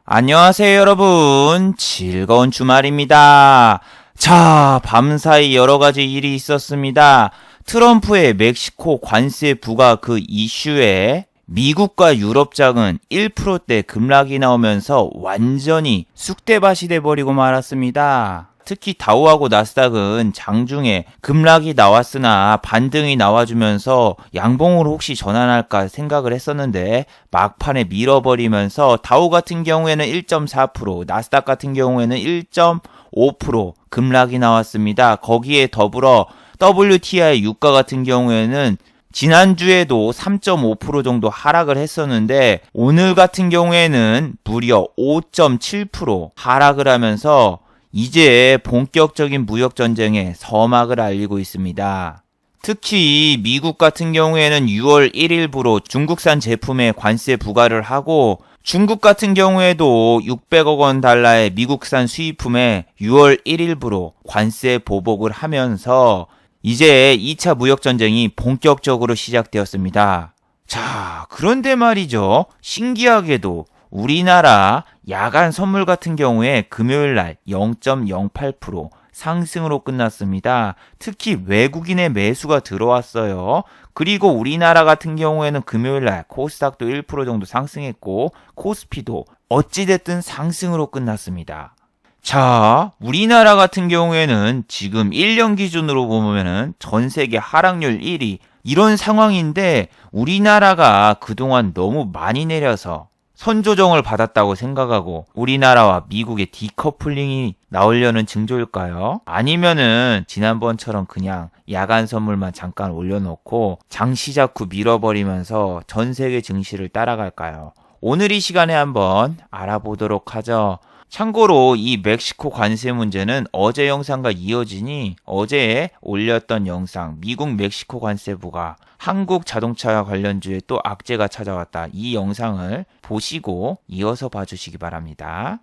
안녕하세요, 여러분. 즐거운 주말입니다. 자, 밤사이 여러 가지 일이 있었습니다. 트럼프의 멕시코 관세 부과 그 이슈에 미국과 유럽장은 1%대 급락이 나오면서 완전히 쑥대밭이 돼버리고 말았습니다. 특히 다우하고 나스닥은 장중에 급락이 나왔으나 반등이 나와주면서 양봉으로 혹시 전환할까 생각을 했었는데 막판에 밀어버리면서 다우 같은 경우에는 1.4%, 나스닥 같은 경우에는 1.5% 급락이 나왔습니다. 거기에 더불어 WTI 유가 같은 경우에는 지난주에도 3.5% 정도 하락을 했었는데 오늘 같은 경우에는 무려 5.7% 하락을 하면서 이제 본격적인 무역전쟁에 서막을 알리고 있습니다. 특히 미국 같은 경우에는 6월 1일부로 중국산 제품에 관세 부과를 하고 중국 같은 경우에도 600억 원 달러의 미국산 수입품에 6월 1일부로 관세 보복을 하면서 이제 2차 무역전쟁이 본격적으로 시작되었습니다. 자, 그런데 말이죠. 신기하게도 우리나라 야간 선물 같은 경우에 금요일날 0.08% 상승으로 끝났습니다. 특히 외국인의 매수가 들어왔어요. 그리고 우리나라 같은 경우에는 금요일날 코스닥도 1% 정도 상승했고 코스피도 어찌됐든 상승으로 끝났습니다. 자, 우리나라 같은 경우에는 지금 1년 기준으로 보면은 전 세계 하락률 1위 이런 상황인데 우리나라가 그동안 너무 많이 내려서 선조정을 받았다고 생각하고 우리나라와 미국의 디커플링이 나오려는 징조일까요? 아니면은 지난번처럼 그냥 야간 선물만 잠깐 올려놓고 장 시작 후 밀어버리면서 전 세계 증시를 따라갈까요? 오늘 이 시간에 한번 알아보도록 하죠. 참고로 이 멕시코 관세 문제는 어제 영상과 이어지니 어제 올렸던 영상 미국 멕시코 관세 부과 한국 자동차 관련주에 또 악재가 찾아왔다. 이 영상을 보시고 이어서 봐주시기 바랍니다.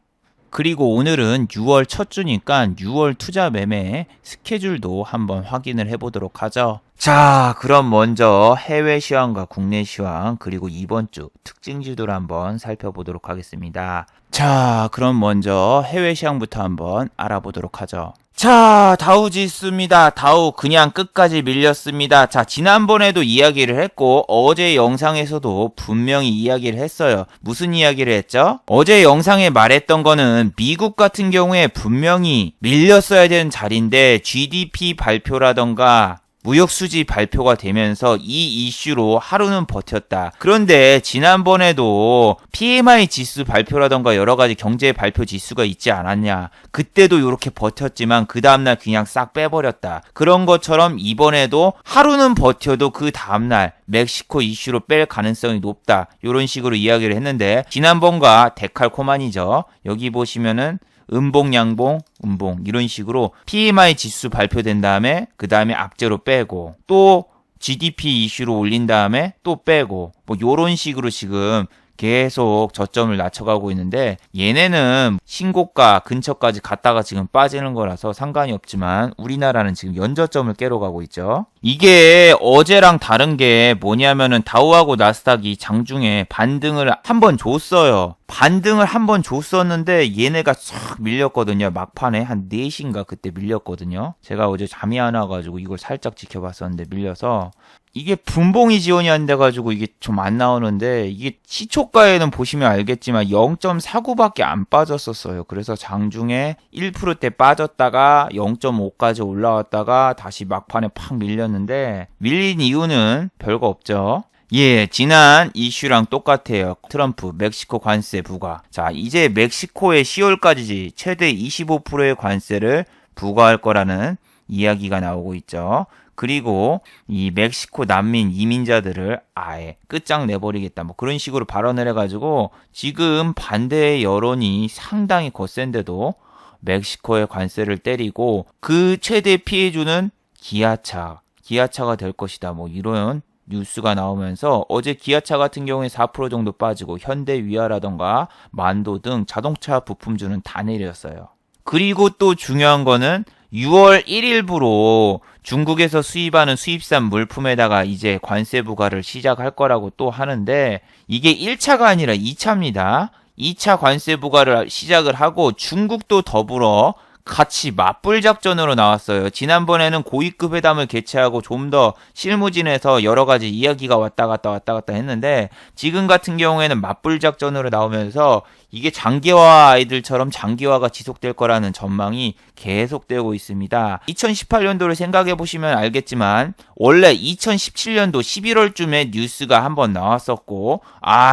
그리고 오늘은 6월 첫 주니까 6월 투자 매매 스케줄도 한번 확인을 해보도록 하죠. 자, 그럼 먼저 해외 시황과 국내 시황 그리고 이번 주 특징주들 한번 살펴보도록 하겠습니다. 자, 그럼 먼저 해외 시황부터 한번 알아보도록 하죠. 자, 다우 지수입니다. 다우 그냥 끝까지 밀렸습니다. 자, 지난번에도 이야기를 했고 어제 영상에서도 분명히 이야기를 했어요. 무슨 이야기를 했죠? 어제 영상에 말했던 거는 미국 같은 경우에 분명히 밀렸어야 되는 자리인데 GDP 발표라던가 무역수지 발표가 되면서 이 이슈로 하루는 버텼다. 그런데 지난번에도 PMI 지수 발표라던가 여러가지 경제 발표 지수가 있지 않았냐. 그때도 이렇게 버텼지만 그 다음날 그냥 싹 빼버렸다. 그런 것처럼 이번에도 하루는 버텨도 그 다음날 멕시코 이슈로 뺄 가능성이 높다. 이런 식으로 이야기를 했는데 지난번과 데칼코마니죠. 여기 보시면은 음봉, 양봉, 음봉 이런 식으로 PMI 지수 발표된 다음에 그 다음에 악재로 빼고 또 GDP 이슈로 올린 다음에 또 빼고 뭐 요런 식으로 지금 계속 저점을 낮춰가고 있는데 얘네는 신고가 근처까지 갔다가 지금 빠지는 거라서 상관이 없지만 우리나라는 지금 연저점을 깨러 가고 있죠. 이게 어제랑 다른 게 뭐냐면은 다우하고 나스닥이 장중에 반등을 한번 줬어요. 반등을 한번 줬었는데 얘네가 쫙 밀렸거든요. 막판에 한 4시인가 그때 밀렸거든요. 제가 어제 잠이 안 와가지고 이걸 살짝 지켜봤었는데 밀려서 이게 분봉이 지원이 안 돼가지고 이게 좀 안 나오는데 이게 시초가에는 보시면 알겠지만 0.49밖에 안 빠졌었어요. 그래서 장중에 1%대 빠졌다가 0.5까지 올라왔다가 다시 막판에 팍 밀렸는데 밀린 이유는 별거 없죠. 예, 지난 이슈랑 똑같아요. 트럼프 멕시코 관세 부과. 자, 이제 멕시코에 10월까지 최대 25%의 관세를 부과할 거라는 이야기가 나오고 있죠. 그리고 이 멕시코 난민 이민자들을 아예 끝장내버리겠다 뭐 그런 식으로 발언을 해가지고 지금 반대의 여론이 상당히 거센데도 멕시코의 관세를 때리고 그 최대 피해주는 기아차가 될 것이다 뭐 이런 뉴스가 나오면서 어제 기아차 같은 경우에 4% 정도 빠지고 현대위아라던가 만도 등 자동차 부품주는 다 내렸어요. 그리고 또 중요한 거는 6월 1일부로 중국에서 수입하는 수입산 물품에다가 이제 관세 부과를 시작할 거라고 또 하는데 이게 1차가 아니라 2차입니다. 2차 관세 부과를 시작을 하고 중국도 더불어 같이 맞불 작전으로 나왔어요. 지난번에는 고위급 회담을 개최하고 좀 더 실무진에서 여러 가지 이야기가 왔다 갔다 했는데 지금 같은 경우에는 맞불 작전으로 나오면서 이게 장기화아이들처럼 장기화가 지속될 거라는 전망이 계속되고 있습니다. 2018년도를 생각해 보시면 알겠지만 원래 2017년도 11월쯤에 뉴스가 한번 나왔었고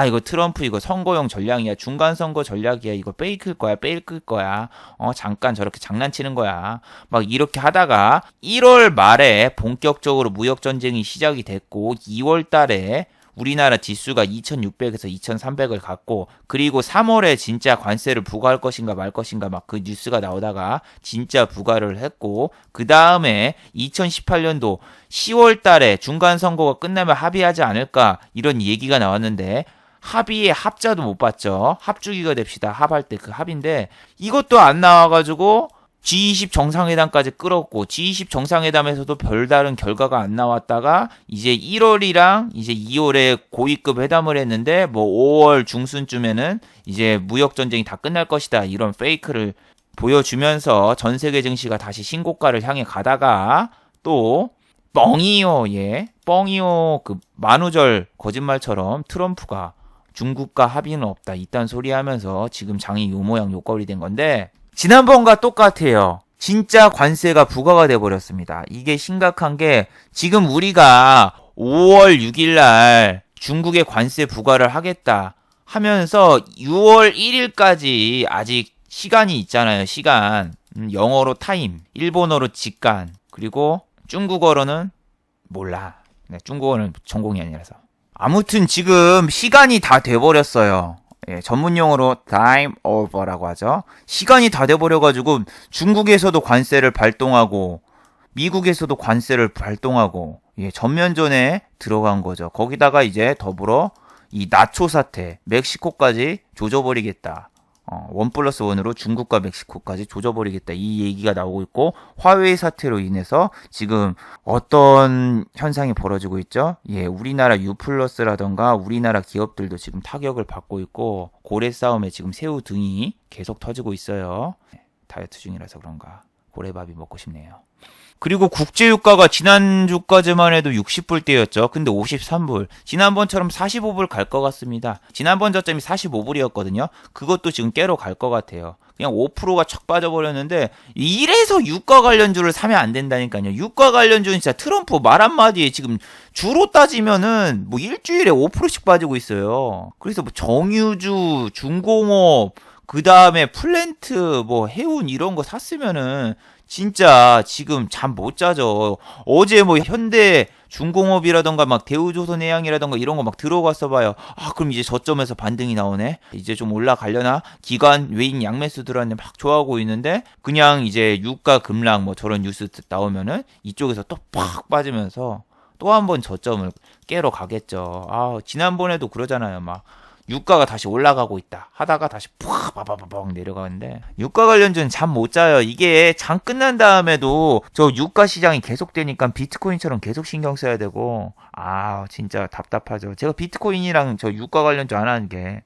이거 트럼프 이거 선거용 전략이야. 중간 선거 전략이야. 이거 페이크일 거야. 잠깐 저렇게 장난치는 거야. 막 이렇게 하다가 1월 말에 본격적으로 무역 전쟁이 시작이 됐고 2월 달에 우리나라 지수가 2600에서 2300을 갔고 그리고 3월에 진짜 관세를 부과할 것인가 말 것인가 막 그 뉴스가 나오다가 진짜 부과를 했고 그 다음에 2018년도 10월 달에 중간 선거가 끝나면 합의하지 않을까 이런 얘기가 나왔는데 합의의 합자도 못 봤죠. 합주기가 됩시다. 합할 때 그 합인데 이것도 안 나와가지고 G20 정상회담까지 끌었고 G20 정상회담에서도 별다른 결과가 안 나왔다가 이제 1월이랑 이제 2월에 고위급 회담을 했는데 뭐 5월 중순쯤에는 이제 무역 전쟁이 다 끝날 것이다 이런 페이크를 보여주면서 전 세계 증시가 다시 신고가를 향해 가다가 또 뻥이요 그 만우절 거짓말처럼 트럼프가 중국과 합의는 없다 이딴 소리 하면서 지금 장이 요 모양 요 꼴이 된 건데 지난번과 똑같아요. 진짜 관세가 부과가 돼버렸습니다. 이게 심각한 게 지금 우리가 5월 6일 날 중국에 관세 부과를 하겠다 하면서 6월 1일까지 아직 시간이 있잖아요. 시간. 영어로 타임, 일본어로 직간, 그리고 중국어로는 몰라. 네, 중국어는 전공이 아니라서. 아무튼 지금 시간이 다 돼버렸어요. 전문 용어로 time over라고 하죠. 시간이 다 돼버려가지고 중국에서도 관세를 발동하고 미국에서도 관세를 발동하고 전면전에 들어간 거죠. 거기다가 이제 더불어 이 나초 사태, 멕시코까지 조져버리겠다. 1+1으로 중국과 멕시코까지 조져버리겠다. 이 얘기가 나오고 있고 화웨이 사태로 인해서 지금 어떤 현상이 벌어지고 있죠? 우리나라 U+라던가 우리나라 기업들도 지금 타격을 받고 있고 고래 싸움에 지금 새우 등이 계속 터지고 있어요. 다이어트 중이라서 그런가 고래밥이 먹고 싶네요. 그리고 국제유가가 지난주까지만 해도 60불대였죠. 근데 53불. 지난번처럼 45불 갈 것 같습니다. 지난번 저점이 45불이었거든요. 그것도 지금 깨러 갈 것 같아요. 그냥 5%가 척 빠져버렸는데 이래서 유가 관련주를 사면 안 된다니까요. 유가 관련주는 진짜 트럼프 말 한마디에 지금 주로 따지면은 뭐 일주일에 5%씩 빠지고 있어요. 그래서 뭐 정유주, 중공업, 그 다음에 플랜트, 뭐 해운 이런 거 샀으면은 진짜 지금 잠 못 자죠. 어제 뭐 현대 중공업이라던가 막 대우조선해양이라던가 이런 거 막 들어갔어 봐요. 그럼 이제 저점에서 반등이 나오네. 이제 좀 올라가려나? 기관 외인 양매수 들어왔는데 막 좋아하고 있는데 그냥 이제 유가 급락 뭐 저런 뉴스 나오면은 이쪽에서 또 팍 빠지면서 또 한 번 저점을 깨러 가겠죠. 지난번에도 그러잖아요. 막 유가가 다시 올라가고 있다 하다가 다시 푹 바바바박 내려가는데 유가 관련주는 잠 못 자요. 이게 장 끝난 다음에도 저 유가 시장이 계속되니까 비트코인처럼 계속 신경 써야 되고 진짜 답답하죠. 제가 비트코인이랑 저 유가 관련주 안 하는 게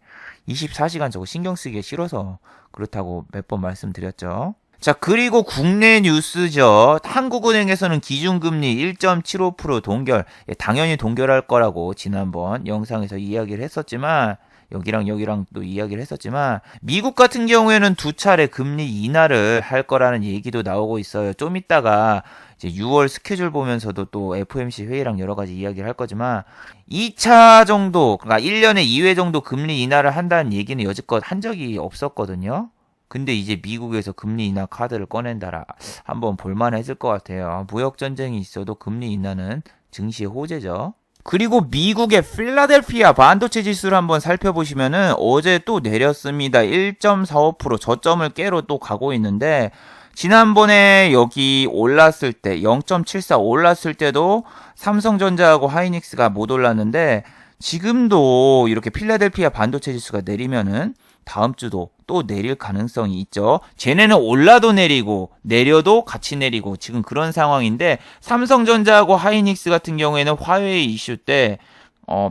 24시간 저거 신경 쓰기가 싫어서 그렇다고 몇 번 말씀드렸죠. 자, 그리고 국내 뉴스죠. 한국은행에서는 기준금리 1.75% 동결. 당연히 동결할 거라고 지난번 영상에서 이야기를 했었지만 여기랑 또 이야기를 했었지만 미국 같은 경우에는 두 차례 금리 인하를 할 거라는 얘기도 나오고 있어요. 좀 이따가 이제 6월 스케줄 보면서도 또 FOMC 회의랑 여러 가지 이야기를 할 거지만 2차 정도, 그러니까 1년에 2회 정도 금리 인하를 한다는 얘기는 여지껏 한 적이 없었거든요. 근데 이제 미국에서 금리 인하 카드를 꺼낸다라 한번 볼만해질 것 같아요. 무역 전쟁이 있어도 금리 인하는 증시의 호재죠. 그리고 미국의 필라델피아 반도체 지수를 한번 살펴보시면은 어제 또 내렸습니다. 1.45% 저점을 깨러 또 가고 있는데 지난번에 여기 올랐을 때 0.74 올랐을 때도 삼성전자하고 하이닉스가 못 올랐는데 지금도 이렇게 필라델피아 반도체 지수가 내리면은 다음 주도 또 내릴 가능성이 있죠. 쟤네는 올라도 내리고 내려도 같이 내리고 지금 그런 상황인데 삼성전자하고 하이닉스 같은 경우에는 화웨이 이슈 때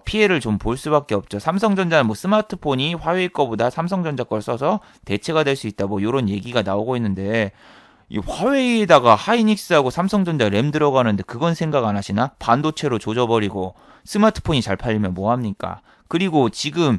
피해를 좀 볼 수밖에 없죠. 삼성전자는 뭐 스마트폰이 화웨이 거보다 삼성전자 걸 써서 대체가 될 수 있다. 뭐 이런 얘기가 나오고 있는데 이 화웨이에다가 하이닉스하고 삼성전자 램 들어가는데 그건 생각 안 하시나? 반도체로 조져버리고 스마트폰이 잘 팔리면 뭐합니까? 그리고 지금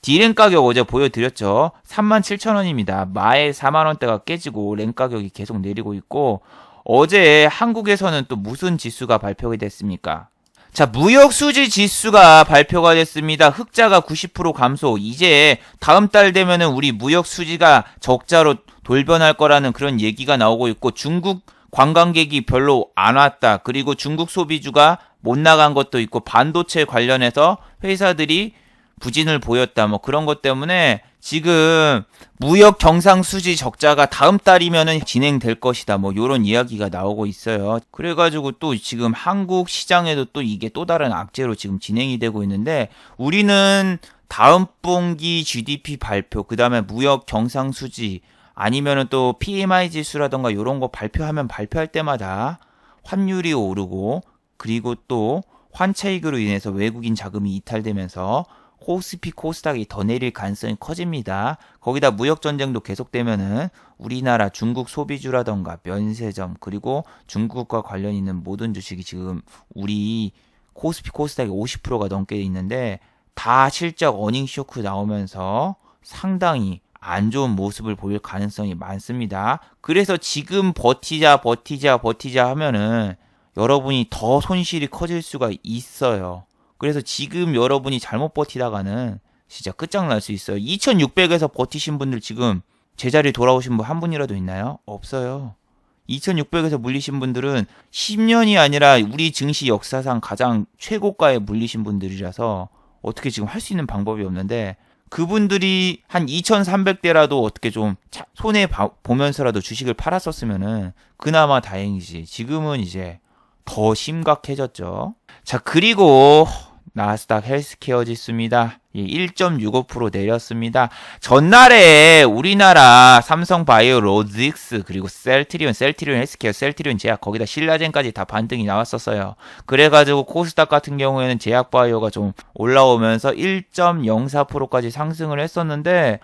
D램 가격 어제 보여드렸죠. 37,000원입니다. 마에 4만원대가 깨지고 램 가격이 계속 내리고 있고 어제 한국에서는 또 무슨 지수가 발표가 됐습니까? 자, 무역 수지 지수가 발표가 됐습니다. 흑자가 90% 감소. 이제 다음 달 되면은 우리 무역 수지가 적자로 돌변할 거라는 그런 얘기가 나오고 있고 중국 관광객이 별로 안 왔다. 그리고 중국 소비주가 못 나간 것도 있고 반도체 관련해서 회사들이 부진을 보였다. 뭐 그런 것 때문에 지금 무역 경상수지 적자가 다음 달이면은 진행될 것이다. 뭐 요런 이야기가 나오고 있어요. 그래가지고 또 지금 한국 시장에도 또 이게 또 다른 악재로 지금 진행이 되고 있는데 우리는 다음 분기 GDP 발표, 그 다음에 무역 경상수지 아니면은 또 PMI 지수라던가 요런 거 발표하면 발표할 때마다 환율이 오르고 그리고 또 환차익으로 인해서 외국인 자금이 이탈되면서 코스피 코스닥이 더 내릴 가능성이 커집니다. 거기다 무역 전쟁도 계속되면은 우리나라 중국 소비주라던가 면세점 그리고 중국과 관련 있는 모든 주식이 지금 우리 코스피 코스닥이 50%가 넘게 있는데 다 실적 어닝 쇼크 나오면서 상당히 안 좋은 모습을 보일 가능성이 많습니다. 그래서 지금 버티자 하면은 여러분이 더 손실이 커질 수가 있어요. 그래서 지금 여러분이 잘못 버티다가는 진짜 끝장날 수 있어요. 2600에서 버티신 분들 지금 제자리 돌아오신 분 한 분이라도 있나요? 없어요. 2600에서 물리신 분들은 10년이 아니라 우리 증시 역사상 가장 최고가에 물리신 분들이라서 어떻게 지금 할 수 있는 방법이 없는데 그분들이 한 2300대라도 어떻게 좀 손해 보면서라도 주식을 팔았었으면은 그나마 다행이지. 지금은 이제 더 심각해졌죠. 자, 그리고 나스닥 헬스케어 지수입니다. 1.65% 내렸습니다. 전날에 우리나라 삼성바이오로직스 그리고 셀트리온 헬스케어, 셀트리온 제약 거기다 신라젠까지 다 반등이 나왔었어요. 그래가지고 코스닥 같은 경우에는 제약바이오가 좀 올라오면서 1.04%까지 상승을 했었는데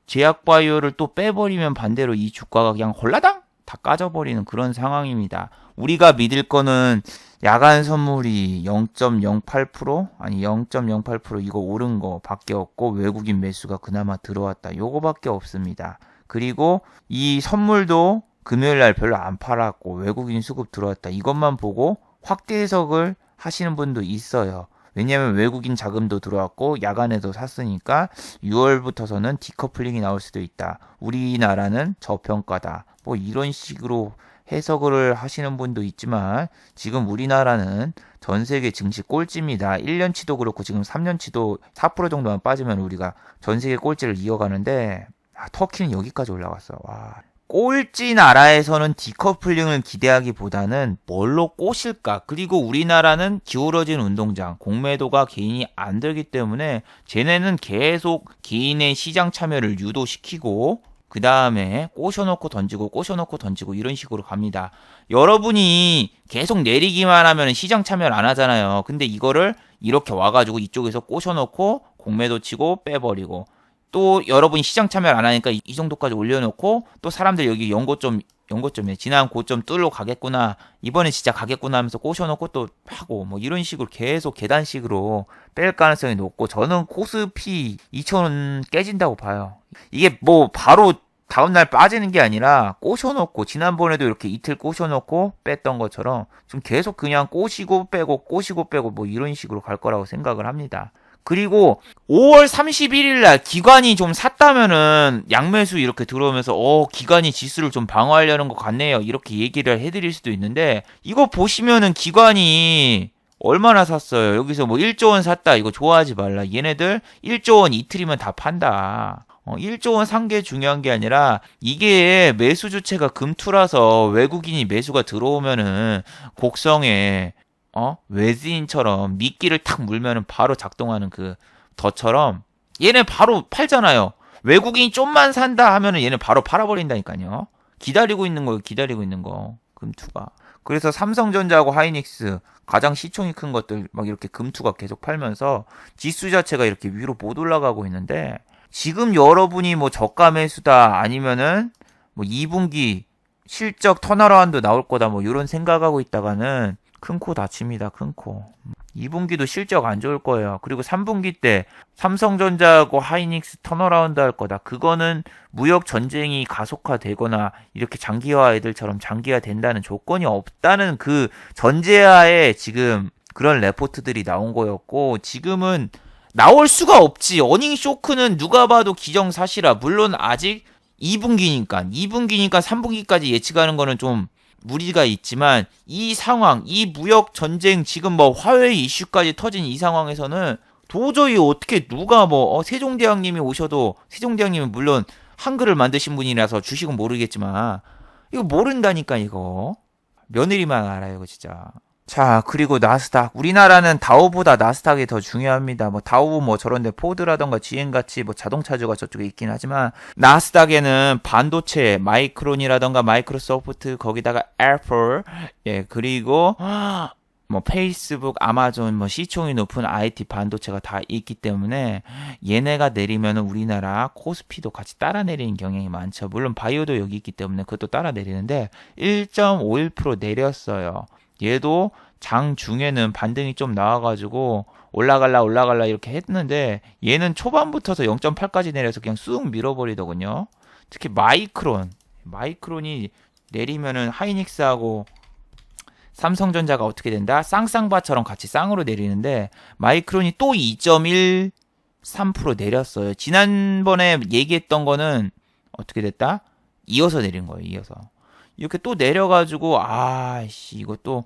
제약바이오를 또 빼버리면 반대로 이 주가가 그냥 홀라당 다 까져버리는 그런 상황입니다. 우리가 믿을 거는 야간 선물이 0.08% 아니 0.08% 이거 오른 거 밖에 없고 외국인 매수가 그나마 들어왔다. 요거밖에 없습니다. 그리고 이 선물도 금요일 날 별로 안 팔았고 외국인 수급 들어왔다. 이것만 보고 확대 해석을 하시는 분도 있어요. 왜냐하면 외국인 자금도 들어왔고 야간에도 샀으니까 6월부터서는 디커플링이 나올 수도 있다. 우리나라는 저평가다. 뭐 이런 식으로 해석을 하시는 분도 있지만 지금 우리나라는 전 세계 증시 꼴찌입니다. 1년치도 그렇고 지금 3년치도 4% 정도만 빠지면 우리가 전 세계 꼴찌를 이어가는데 터키는 여기까지 올라갔어. 와. 꼴찌 나라에서는 디커플링을 기대하기보다는 뭘로 꼬실까? 그리고 우리나라는 기울어진 운동장, 공매도가 개인이 안 들기 때문에 쟤네는 계속 개인의 시장 참여를 유도시키고 그 다음에 꼬셔놓고 던지고 이런 식으로 갑니다. 여러분이 계속 내리기만 하면 시장 참여를 안 하잖아요. 근데 이거를 이렇게 와가지고 이쪽에서 꼬셔놓고 공매도 치고 빼버리고 또 여러분이 시장 참여를 안 하니까 이 정도까지 올려놓고 또 사람들 여기 연고점에 지난 고점 뚫러 가겠구나 이번에 진짜 가겠구나 하면서 꼬셔놓고 또 하고 뭐 이런 식으로 계속 계단식으로 뺄 가능성이 높고 저는 코스피 2,000원 깨진다고 봐요. 이게 뭐 바로 다음날 빠지는 게 아니라 꼬셔놓고 지난번에도 이렇게 이틀 꼬셔놓고 뺐던 것처럼 좀 계속 그냥 꼬시고 빼고 뭐 이런 식으로 갈 거라고 생각을 합니다. 그리고 5월 31일 날 기관이 좀 샀다면은 양매수 이렇게 들어오면서 기관이 지수를 좀 방어하려는 것 같네요. 이렇게 얘기를 해드릴 수도 있는데 이거 보시면은 기관이 얼마나 샀어요. 여기서 뭐 1조 원 샀다. 이거 좋아하지 말라. 얘네들 1조 원 이틀이면 다 판다. 1조 원 산 게 중요한 게 아니라 이게 매수 주체가 금투라서 외국인이 매수가 들어오면은 곡성에 외지인처럼 미끼를 탁 물면은 바로 작동하는 그 덫처럼 얘네 바로 팔잖아요. 외국인이 좀만 산다 하면은 얘네 바로 팔아버린다니까요. 기다리고 있는 거예요. 금투가. 그래서 삼성전자하고 하이닉스 가장 시총이 큰 것들 막 이렇게 금투가 계속 팔면서 지수 자체가 이렇게 위로 못 올라가고 있는데 지금 여러분이 뭐 저가 매수다 아니면은 뭐 2분기 실적 턴어라운드 나올 거다 뭐 이런 생각하고 있다가는 큰 코 다칩니다. 큰 코. 2분기도 실적 안 좋을 거예요. 그리고 3분기 때 삼성전자하고 하이닉스 턴어라운드 할 거다. 그거는 무역 전쟁이 가속화되거나 이렇게 장기화 애들처럼 장기화 된다는 조건이 없다는 그 전제하에 지금 그런 레포트들이 나온 거였고 지금은 나올 수가 없지. 어닝 쇼크는 누가 봐도 기정사실화. 물론 아직 2분기니까 3분기까지 예측하는 거는 좀 무리가 있지만 이 상황, 이 무역 전쟁 지금 뭐 화웨이 이슈까지 터진 이 상황에서는 도저히 어떻게 누가 뭐 세종대왕님이 오셔도 세종대왕님은 물론 한글을 만드신 분이라서 주식은 모르겠지만 이거 모른다니까 이거 며느리만 알아요 이거 진짜. 자, 그리고 나스닥. 우리나라는 다우보다 나스닥이 더 중요합니다. 뭐 다우 뭐 저런데 포드라던가 GM같이 뭐 자동차주가 저쪽에 있긴 하지만 나스닥에는 반도체, 마이크론이라던가 마이크로소프트 거기다가 애플 예, 그리고 뭐 페이스북, 아마존 뭐 시총이 높은 IT 반도체가 다 있기 때문에 얘네가 내리면은 우리나라 코스피도 같이 따라 내리는 경향이 많죠. 물론 바이오도 여기 있기 때문에 그것도 따라 내리는데 1.51% 내렸어요. 얘도 장 중에는 반등이 좀 나와가지고 올라갈라 이렇게 했는데 얘는 초반부터서 0.8까지 내려서 그냥 쑥 밀어버리더군요. 특히 마이크론이 내리면은 하이닉스하고 삼성전자가 어떻게 된다? 쌍쌍바처럼 같이 쌍으로 내리는데 마이크론이 또 2.13% 내렸어요. 지난번에 얘기했던 거는 어떻게 됐다? 이어서 내린 거예요. 이어서. 이렇게 또 내려가지고 아씨 이것도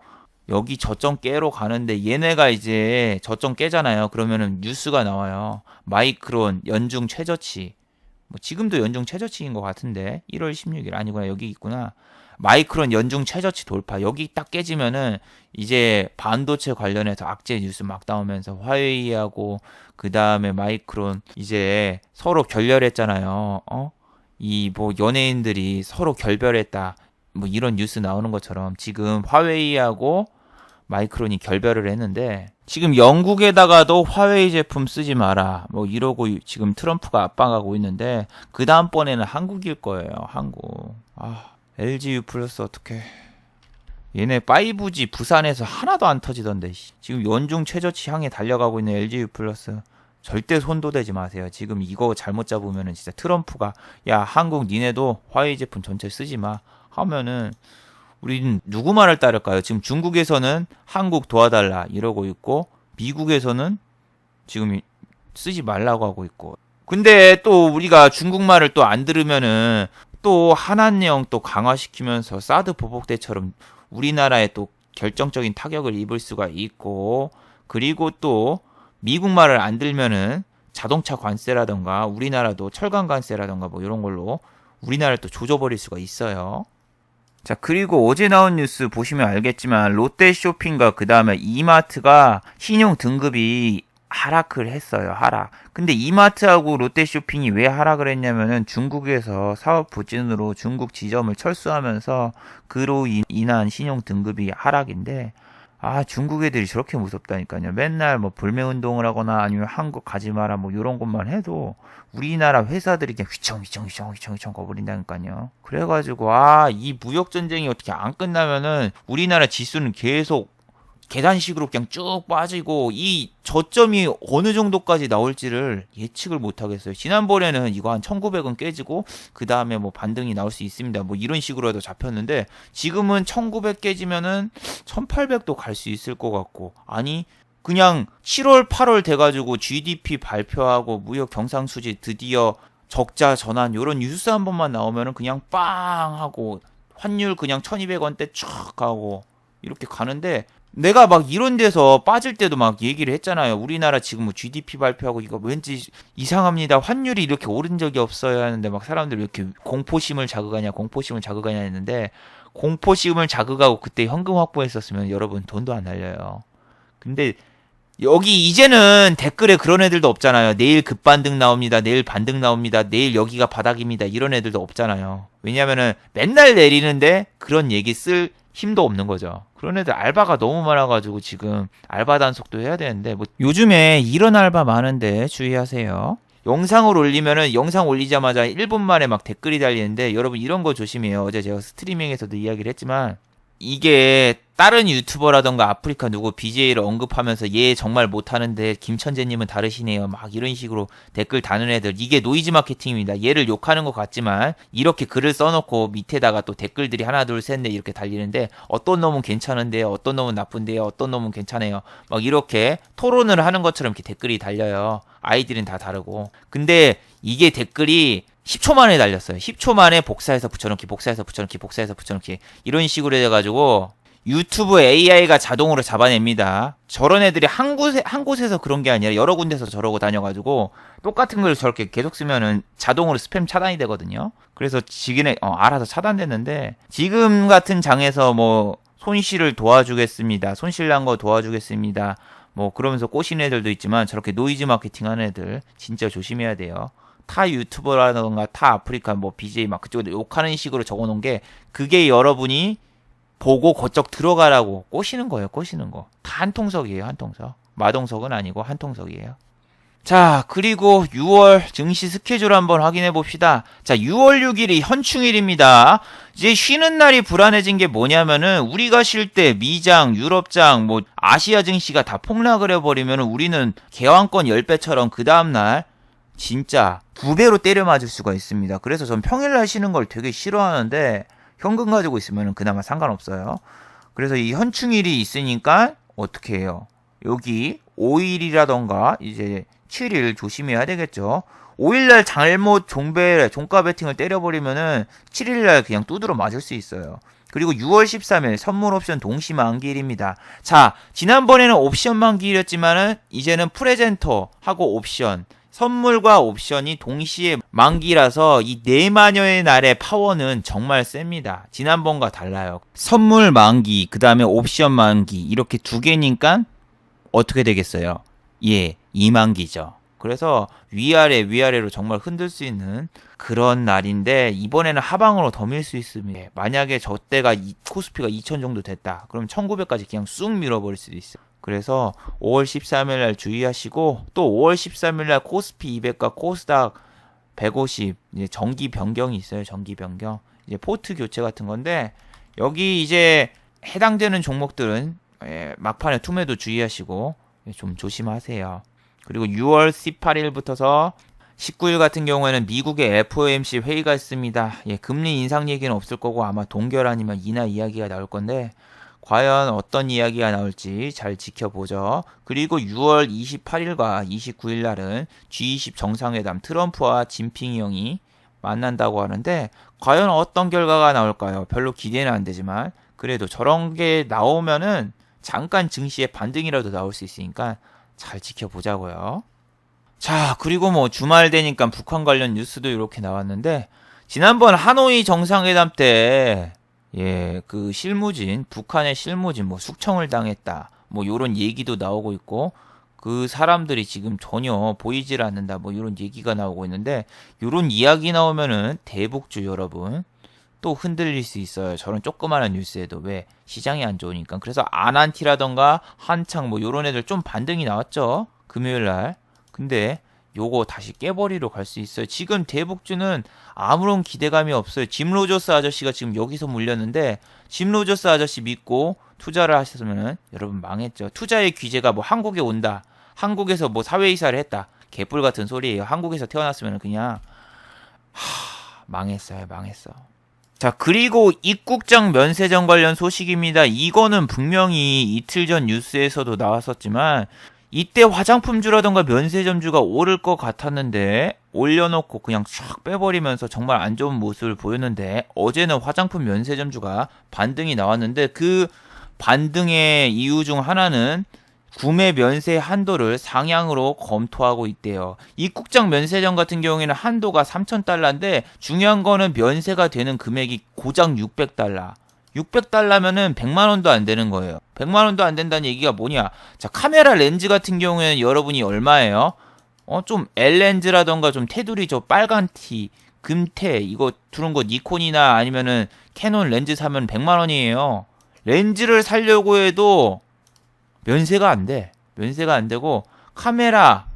여기 저점 깨러 가는데 얘네가 이제 저점 깨잖아요. 그러면은 뉴스가 나와요. 마이크론 연중 최저치. 뭐 지금도 연중 최저치인 것 같은데 1월 16일 아니구나 여기 있구나. 마이크론 연중 최저치 돌파. 여기 딱 깨지면은 이제 반도체 관련해서 악재 뉴스 막 나오면서 화웨이하고 그 다음에 마이크론 이제 서로 결렬했잖아요. 이 뭐 연예인들이 서로 결별했다. 뭐 이런 뉴스 나오는 것처럼 지금 화웨이하고 마이크론이 결별을 했는데 지금 영국에다가도 화웨이 제품 쓰지 마라 뭐 이러고 지금 트럼프가 압박하고 있는데 그 다음번에는 한국일 거예요. 한국. LG U 플러스 어떡해. 얘네 5G 부산에서 하나도 안 터지던데 지금 연중 최저치 향해 달려가고 있는 LG U 플러스 절대 손도 대지 마세요. 지금 이거 잘못 잡으면은 진짜 트럼프가 야 한국 니네도 화웨이 제품 전체 쓰지 마 하면은 우리는 누구 말을 따를까요? 지금 중국에서는 한국 도와달라 이러고 있고 미국에서는 지금 쓰지 말라고 하고 있고 근데 또 우리가 중국 말을 또 안 들으면은 또 한한령 또 강화시키면서 사드 보복 때처럼 우리나라에 또 결정적인 타격을 입을 수가 있고 그리고 또 미국 말을 안 들면은 자동차 관세라던가 우리나라도 철강 관세라던가 뭐 이런 걸로 우리나라를 또 조져버릴 수가 있어요. 자, 그리고 어제 나온 뉴스 보시면 알겠지만 롯데쇼핑과 그 다음에 이마트가 신용 등급이 하락을 했어요. 하락. 근데 이마트하고 롯데쇼핑이 왜 하락을 했냐면은 중국에서 사업 부진으로 중국 지점을 철수하면서 그로 인한 신용 등급이 하락인데 중국 애들이 저렇게 무섭다니까요. 맨날 뭐 불매운동을 하거나 아니면 한국 가지 마라 뭐 이런 것만 해도 우리나라 회사들이 그냥 휘청휘청 거버린다니까요. 그래가지고 이 무역전쟁이 어떻게 안 끝나면은 우리나라 지수는 계속 계단식으로 그냥 쭉 빠지고 이 저점이 어느 정도까지 나올지를 예측을 못 하겠어요. 지난번에는 이거 한 1900은 깨지고 그 다음에 뭐 반등이 나올 수 있습니다. 뭐 이런 식으로 해도 잡혔는데 지금은 1900 깨지면은 1800도 갈 수 있을 것 같고 아니 그냥 7월 8월 돼가지고 GDP 발표하고 무역 경상수지 드디어 적자 전환 요런 뉴스 한 번만 나오면은 그냥 빵 하고 환율 그냥 1200원대 쭉 가고 이렇게 가는데 내가 막 이런 데서 빠질 때도 막 얘기를 했잖아요. 우리나라 지금 뭐 GDP 발표하고 이거 왠지 이상합니다. 환율이 이렇게 오른 적이 없어요 하는데 막 사람들이 이렇게 공포심을 자극하냐 했는데 공포심을 자극하고 그때 현금 확보했었으면 여러분 돈도 안 날려요. 근데 여기 이제는 댓글에 그런 애들도 없잖아요. 내일 급반등 나옵니다. 내일 반등 나옵니다. 내일 여기가 바닥입니다. 이런 애들도 없잖아요. 왜냐면은 맨날 내리는데 그런 얘기 쓸 힘도 없는 거죠. 그런 애들 알바가 너무 많아가지고 지금 알바 단속도 해야 되는데 뭐 요즘에 이런 알바 많은데 주의하세요. 영상을 올리면은 영상 올리자마자 1분 만에 막 댓글이 달리는데 여러분 이런 거 조심해요. 어제 제가 스트리밍에서도 이야기를 했지만 이게 다른 유튜버라던가 아프리카 누구 BJ를 언급하면서 얘 정말 못하는데 김천재님은 다르시네요. 막 이런 식으로 댓글 다는 애들. 이게 노이즈 마케팅입니다. 얘를 욕하는 것 같지만 이렇게 글을 써놓고 밑에다가 또 댓글들이 하나 둘 셋 넷 이렇게 달리는데 어떤 놈은 괜찮은데요. 어떤 놈은 나쁜데요. 어떤 놈은 괜찮아요. 막 이렇게 토론을 하는 것처럼 이렇게 댓글이 달려요. 아이들은 다 다르고. 근데 이게 댓글이 10초 만에 달렸어요. 10초 만에 복사해서 붙여넣기, 복사해서 붙여넣기, 복사해서 붙여넣기. 이런 식으로 해가지고 유튜브 AI가 자동으로 잡아냅니다. 저런 애들이 한 곳에서 그런 게 아니라 여러 군데서 저러고 다녀가지고 똑같은 걸 저렇게 계속 쓰면은 자동으로 스팸 차단이 되거든요. 그래서 지금에 알아서 차단됐는데 지금 같은 장에서 뭐 손실을 도와주겠습니다. 손실 난 거 도와주겠습니다. 뭐 그러면서 꼬시는 애들도 있지만 저렇게 노이즈 마케팅 하는 애들 진짜 조심해야 돼요. 타 유튜버라던가 타 아프리카 뭐 BJ 막 그쪽에 욕하는 식으로 적어놓은 게 그게 여러분이 보고 거쩍 들어가라고 꼬시는 거예요. 꼬시는 거. 다 한통석이에요. 한통석. 마동석은 아니고 한통석이에요. 자, 그리고 6월 증시 스케줄 한번 확인해 봅시다. 자, 6월 6일이 현충일입니다. 이제 쉬는 날이 불안해진 게 뭐냐면은 우리가 쉴 때 미장, 유럽장, 뭐 아시아 증시가 다 폭락을 해버리면은 우리는 개왕권 10배처럼 그 다음날 진짜 2배로 때려 맞을 수가 있습니다. 그래서 전 평일날 쉬는 걸 되게 싫어하는데 현금 가지고 있으면 그나마 상관없어요. 그래서 이 현충일이 있으니까 어떻게 해요? 여기 5일이라던가 이제 7일 조심해야 되겠죠. 5일날 잘못 종가 베팅을 때려버리면은 7일날 그냥 두드러 맞을 수 있어요. 그리고 6월 13일 선물 옵션 동시 만기일입니다. 자, 지난번에는 옵션 만기일이었지만은 이제는 프레젠터하고 옵션 선물과 옵션이 동시에 만기라서 이 4마녀의 날의 파워는 정말 셉니다. 지난번과 달라요. 선물 만기, 그 다음에 옵션 만기 이렇게 두 개니까 어떻게 되겠어요? 예, 2만기죠. 그래서 위아래로 정말 흔들 수 있는 그런 날인데 이번에는 하방으로 더 밀 수 있습니다. 만약에 저 때가 코스피가 2000 정도 됐다. 그럼 1900까지 그냥 쑥 밀어버릴 수도 있어요. 그래서 5월 13일 날 주의하시고 또 5월 13일 날 코스피 200과 코스닥 150 이제 정기 변경이 있어요. 정기 변경. 이제 포트 교체 같은 건데 여기 이제 해당되는 종목들은 막판에 투매도 주의하시고 좀 조심하세요. 그리고 6월 18일부터서 19일 같은 경우에는 미국의 FOMC 회의가 있습니다. 금리 인상 얘기는 없을 거고 아마 동결 아니면 인하 이야기가 나올 건데 과연 어떤 이야기가 나올지 잘 지켜보죠. 그리고 6월 28일과 29일 날은 G20 정상회담 트럼프와 진핑이 형이 만난다고 하는데 과연 어떤 결과가 나올까요? 별로 기대는 안 되지만 그래도 저런 게 나오면은 잠깐 증시에 반등이라도 나올 수 있으니까 잘 지켜보자고요. 자, 그리고 뭐 주말 되니까 북한 관련 뉴스도 이렇게 나왔는데 지난번 하노이 정상회담 때 그 실무진, 북한의 실무진 뭐 숙청을 당했다. 뭐 요런 얘기도 나오고 있고 그 사람들이 지금 전혀 보이질 않는다. 뭐 요런 얘기가 나오고 있는데 요런 이야기 나오면은 대북주 여러분 또 흔들릴 수 있어요. 저런 조그마한 뉴스에도 왜 시장이 안 좋으니까. 그래서 아난티라던가 한창 뭐 요런 애들 좀 반등이 나왔죠. 금요일 날. 근데 요거 다시 깨버리러 갈 수 있어요. 지금 대북주는 아무런 기대감이 없어요. 짐 로저스 아저씨가 지금 여기서 물렸는데 짐 로저스 아저씨 믿고 투자를 하셨으면 여러분 망했죠. 투자의 규제가 뭐 한국에 온다. 한국에서 뭐 사회이사를 했다. 개뿔 같은 소리예요. 한국에서 태어났으면 그냥 망했어요. 망했어. 자, 그리고 입국장 면세점 관련 소식입니다. 이거는 분명히 이틀 전 뉴스에서도 나왔었지만 이때 화장품주라던가 면세점주가 오를 것 같았는데 올려놓고 그냥 쫙 빼버리면서 정말 안 좋은 모습을 보였는데 어제는 화장품 면세점주가 반등이 나왔는데 그 반등의 이유 중 하나는 구매 면세 한도를 상향으로 검토하고 있대요. 입국장 면세점 같은 경우에는 한도가 $3,000인데 중요한 거는 면세가 되는 금액이 고작 $600. 600달러면은 100만원도 안 되는 거예요. 100만원도 안 된다는 얘기가 뭐냐? 자, 카메라 렌즈 같은 경우에는 여러분이 얼마예요? 좀 L렌즈라던가 좀 테두리 저 빨간 티, 금테 이거 두른 거 니콘이나 아니면은 캐논 렌즈 사면 100만원이에요. 렌즈를 사려고 해도 면세가 안 돼. 면세가 안 되고 카메라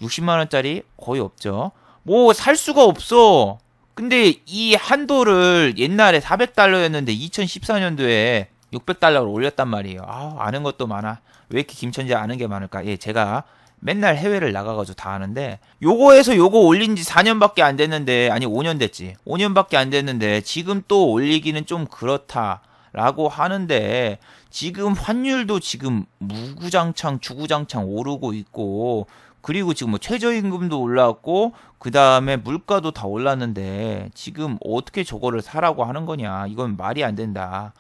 60만원짜리 거의 없죠. 뭐 살 수가 없어. 근데 이 한도를 옛날에 400달러였는데 2014년도에 600달러로 올렸단 말이에요. 아는 것도 많아. 왜 이렇게 김천재 아는 게 많을까? 예, 제가 맨날 해외를 나가가지고 다 아는데 요거에서 요거 올린 지 4년밖에 안 됐는데 아니 5년 됐지. 5년밖에 안 됐는데 지금 또 올리기는 좀 그렇다라고 하는데 지금 환율도 지금 무구장창 주구장창 오르고 있고 그리고 지금 뭐 최저임금도 올랐고 그 다음에 물가도 다 올랐는데 지금 어떻게 저거를 사라고 하는 거냐. 이건 말이 안 된다.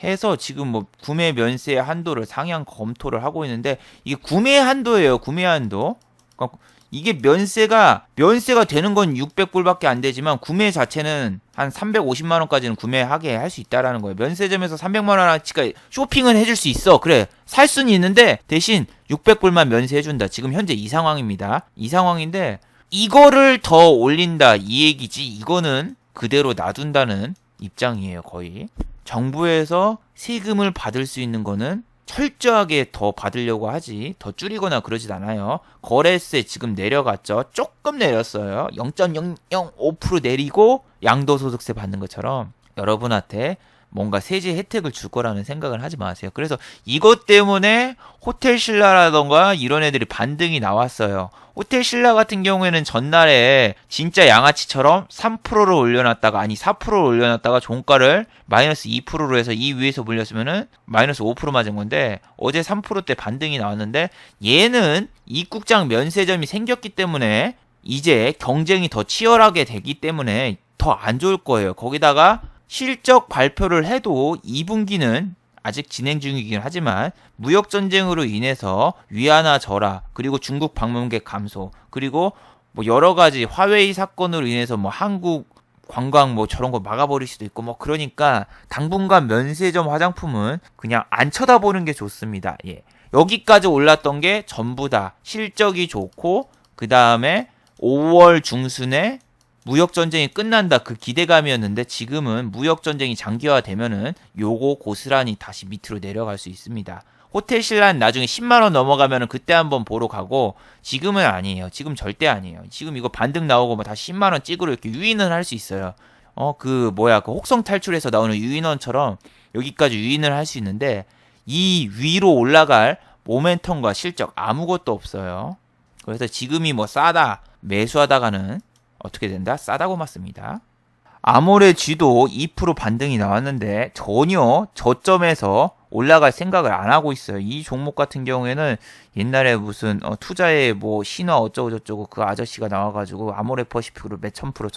해서 지금 뭐 구매 면세 한도를 상향 검토를 하고 있는데 이게 구매 한도예요. 구매 한도. 그러니까 이게 면세가 되는 건 600불밖에 안 되지만 구매 자체는 한 350만 원까지는 구매하게 할 수 있다라는 거예요. 면세점에서 300만 원어치가 쇼핑은 해줄 수 있어. 그래. 살 수는 있는데 대신 600불만 면세해준다. 지금 현재 이 상황입니다. 이 상황인데 이거를 더 올린다 이 얘기지. 이거는 그대로 놔둔다는 입장이에요. 거의. 정부에서 세금을 받을 수 있는 거는 철저하게 더 받으려고 하지 더 줄이거나 그러진 않아요. 거래세 지금 내려갔죠. 조금 내렸어요. 0.005% 내리고 양도소득세 받는 것처럼 여러분한테 뭔가 세제 혜택을 줄 거라는 생각을 하지 마세요. 그래서 이것 때문에 호텔 신라라던가 이런 애들이 반등이 나왔어요. 호텔 신라 같은 경우에는 전날에 진짜 양아치처럼 3%를 올려놨다가 아니 4%를 올려놨다가 종가를 마이너스 2%로 해서 이 위에서 물렸으면은 마이너스 5% 맞은 건데 어제 3%대 반등이 나왔는데 얘는 입국장 면세점이 생겼기 때문에 이제 경쟁이 더 치열하게 되기 때문에 더 안 좋을 거예요. 거기다가 실적 발표를 해도 2분기는 아직 진행 중이긴 하지만 무역전쟁으로 인해서 위안화 절하 그리고 중국 방문객 감소 그리고 뭐 여러 가지 화웨이 사건으로 인해서 뭐 한국 관광 뭐 저런 거 막아버릴 수도 있고 뭐 그러니까 당분간 면세점 화장품은 그냥 안 쳐다보는 게 좋습니다. 예. 여기까지 올랐던 게 전부 다 실적이 좋고 그 다음에 5월 중순에 무역전쟁이 끝난다 그 기대감이었는데 지금은 무역전쟁이 장기화되면은 요거 고스란히 다시 밑으로 내려갈 수 있습니다. 호텔 신라는 나중에 10만원 넘어가면은 그때 한번 보러 가고 지금은 아니에요. 지금 절대 아니에요. 지금 이거 반등 나오고 뭐 다시 10만원 찍으러 이렇게 유인은 할 수 있어요. 그 혹성 탈출에서 나오는 유인원처럼 여기까지 유인을 할 수 있는데 이 위로 올라갈 모멘텀과 실적 아무것도 없어요. 그래서 지금이 뭐 싸다 매수하다가는 어떻게 된다? 싸다고 맞습니다. 아모레 G도 2% 반등이 나왔는데 전혀 저점에서 올라갈 생각을 안 하고 있어요. 이 종목 같은 경우에는 옛날에 무슨 투자에 뭐 신화 어쩌고 저쩌고 그 아저씨가 나와가지고 아모레 퍼시픽으로 몇천 프로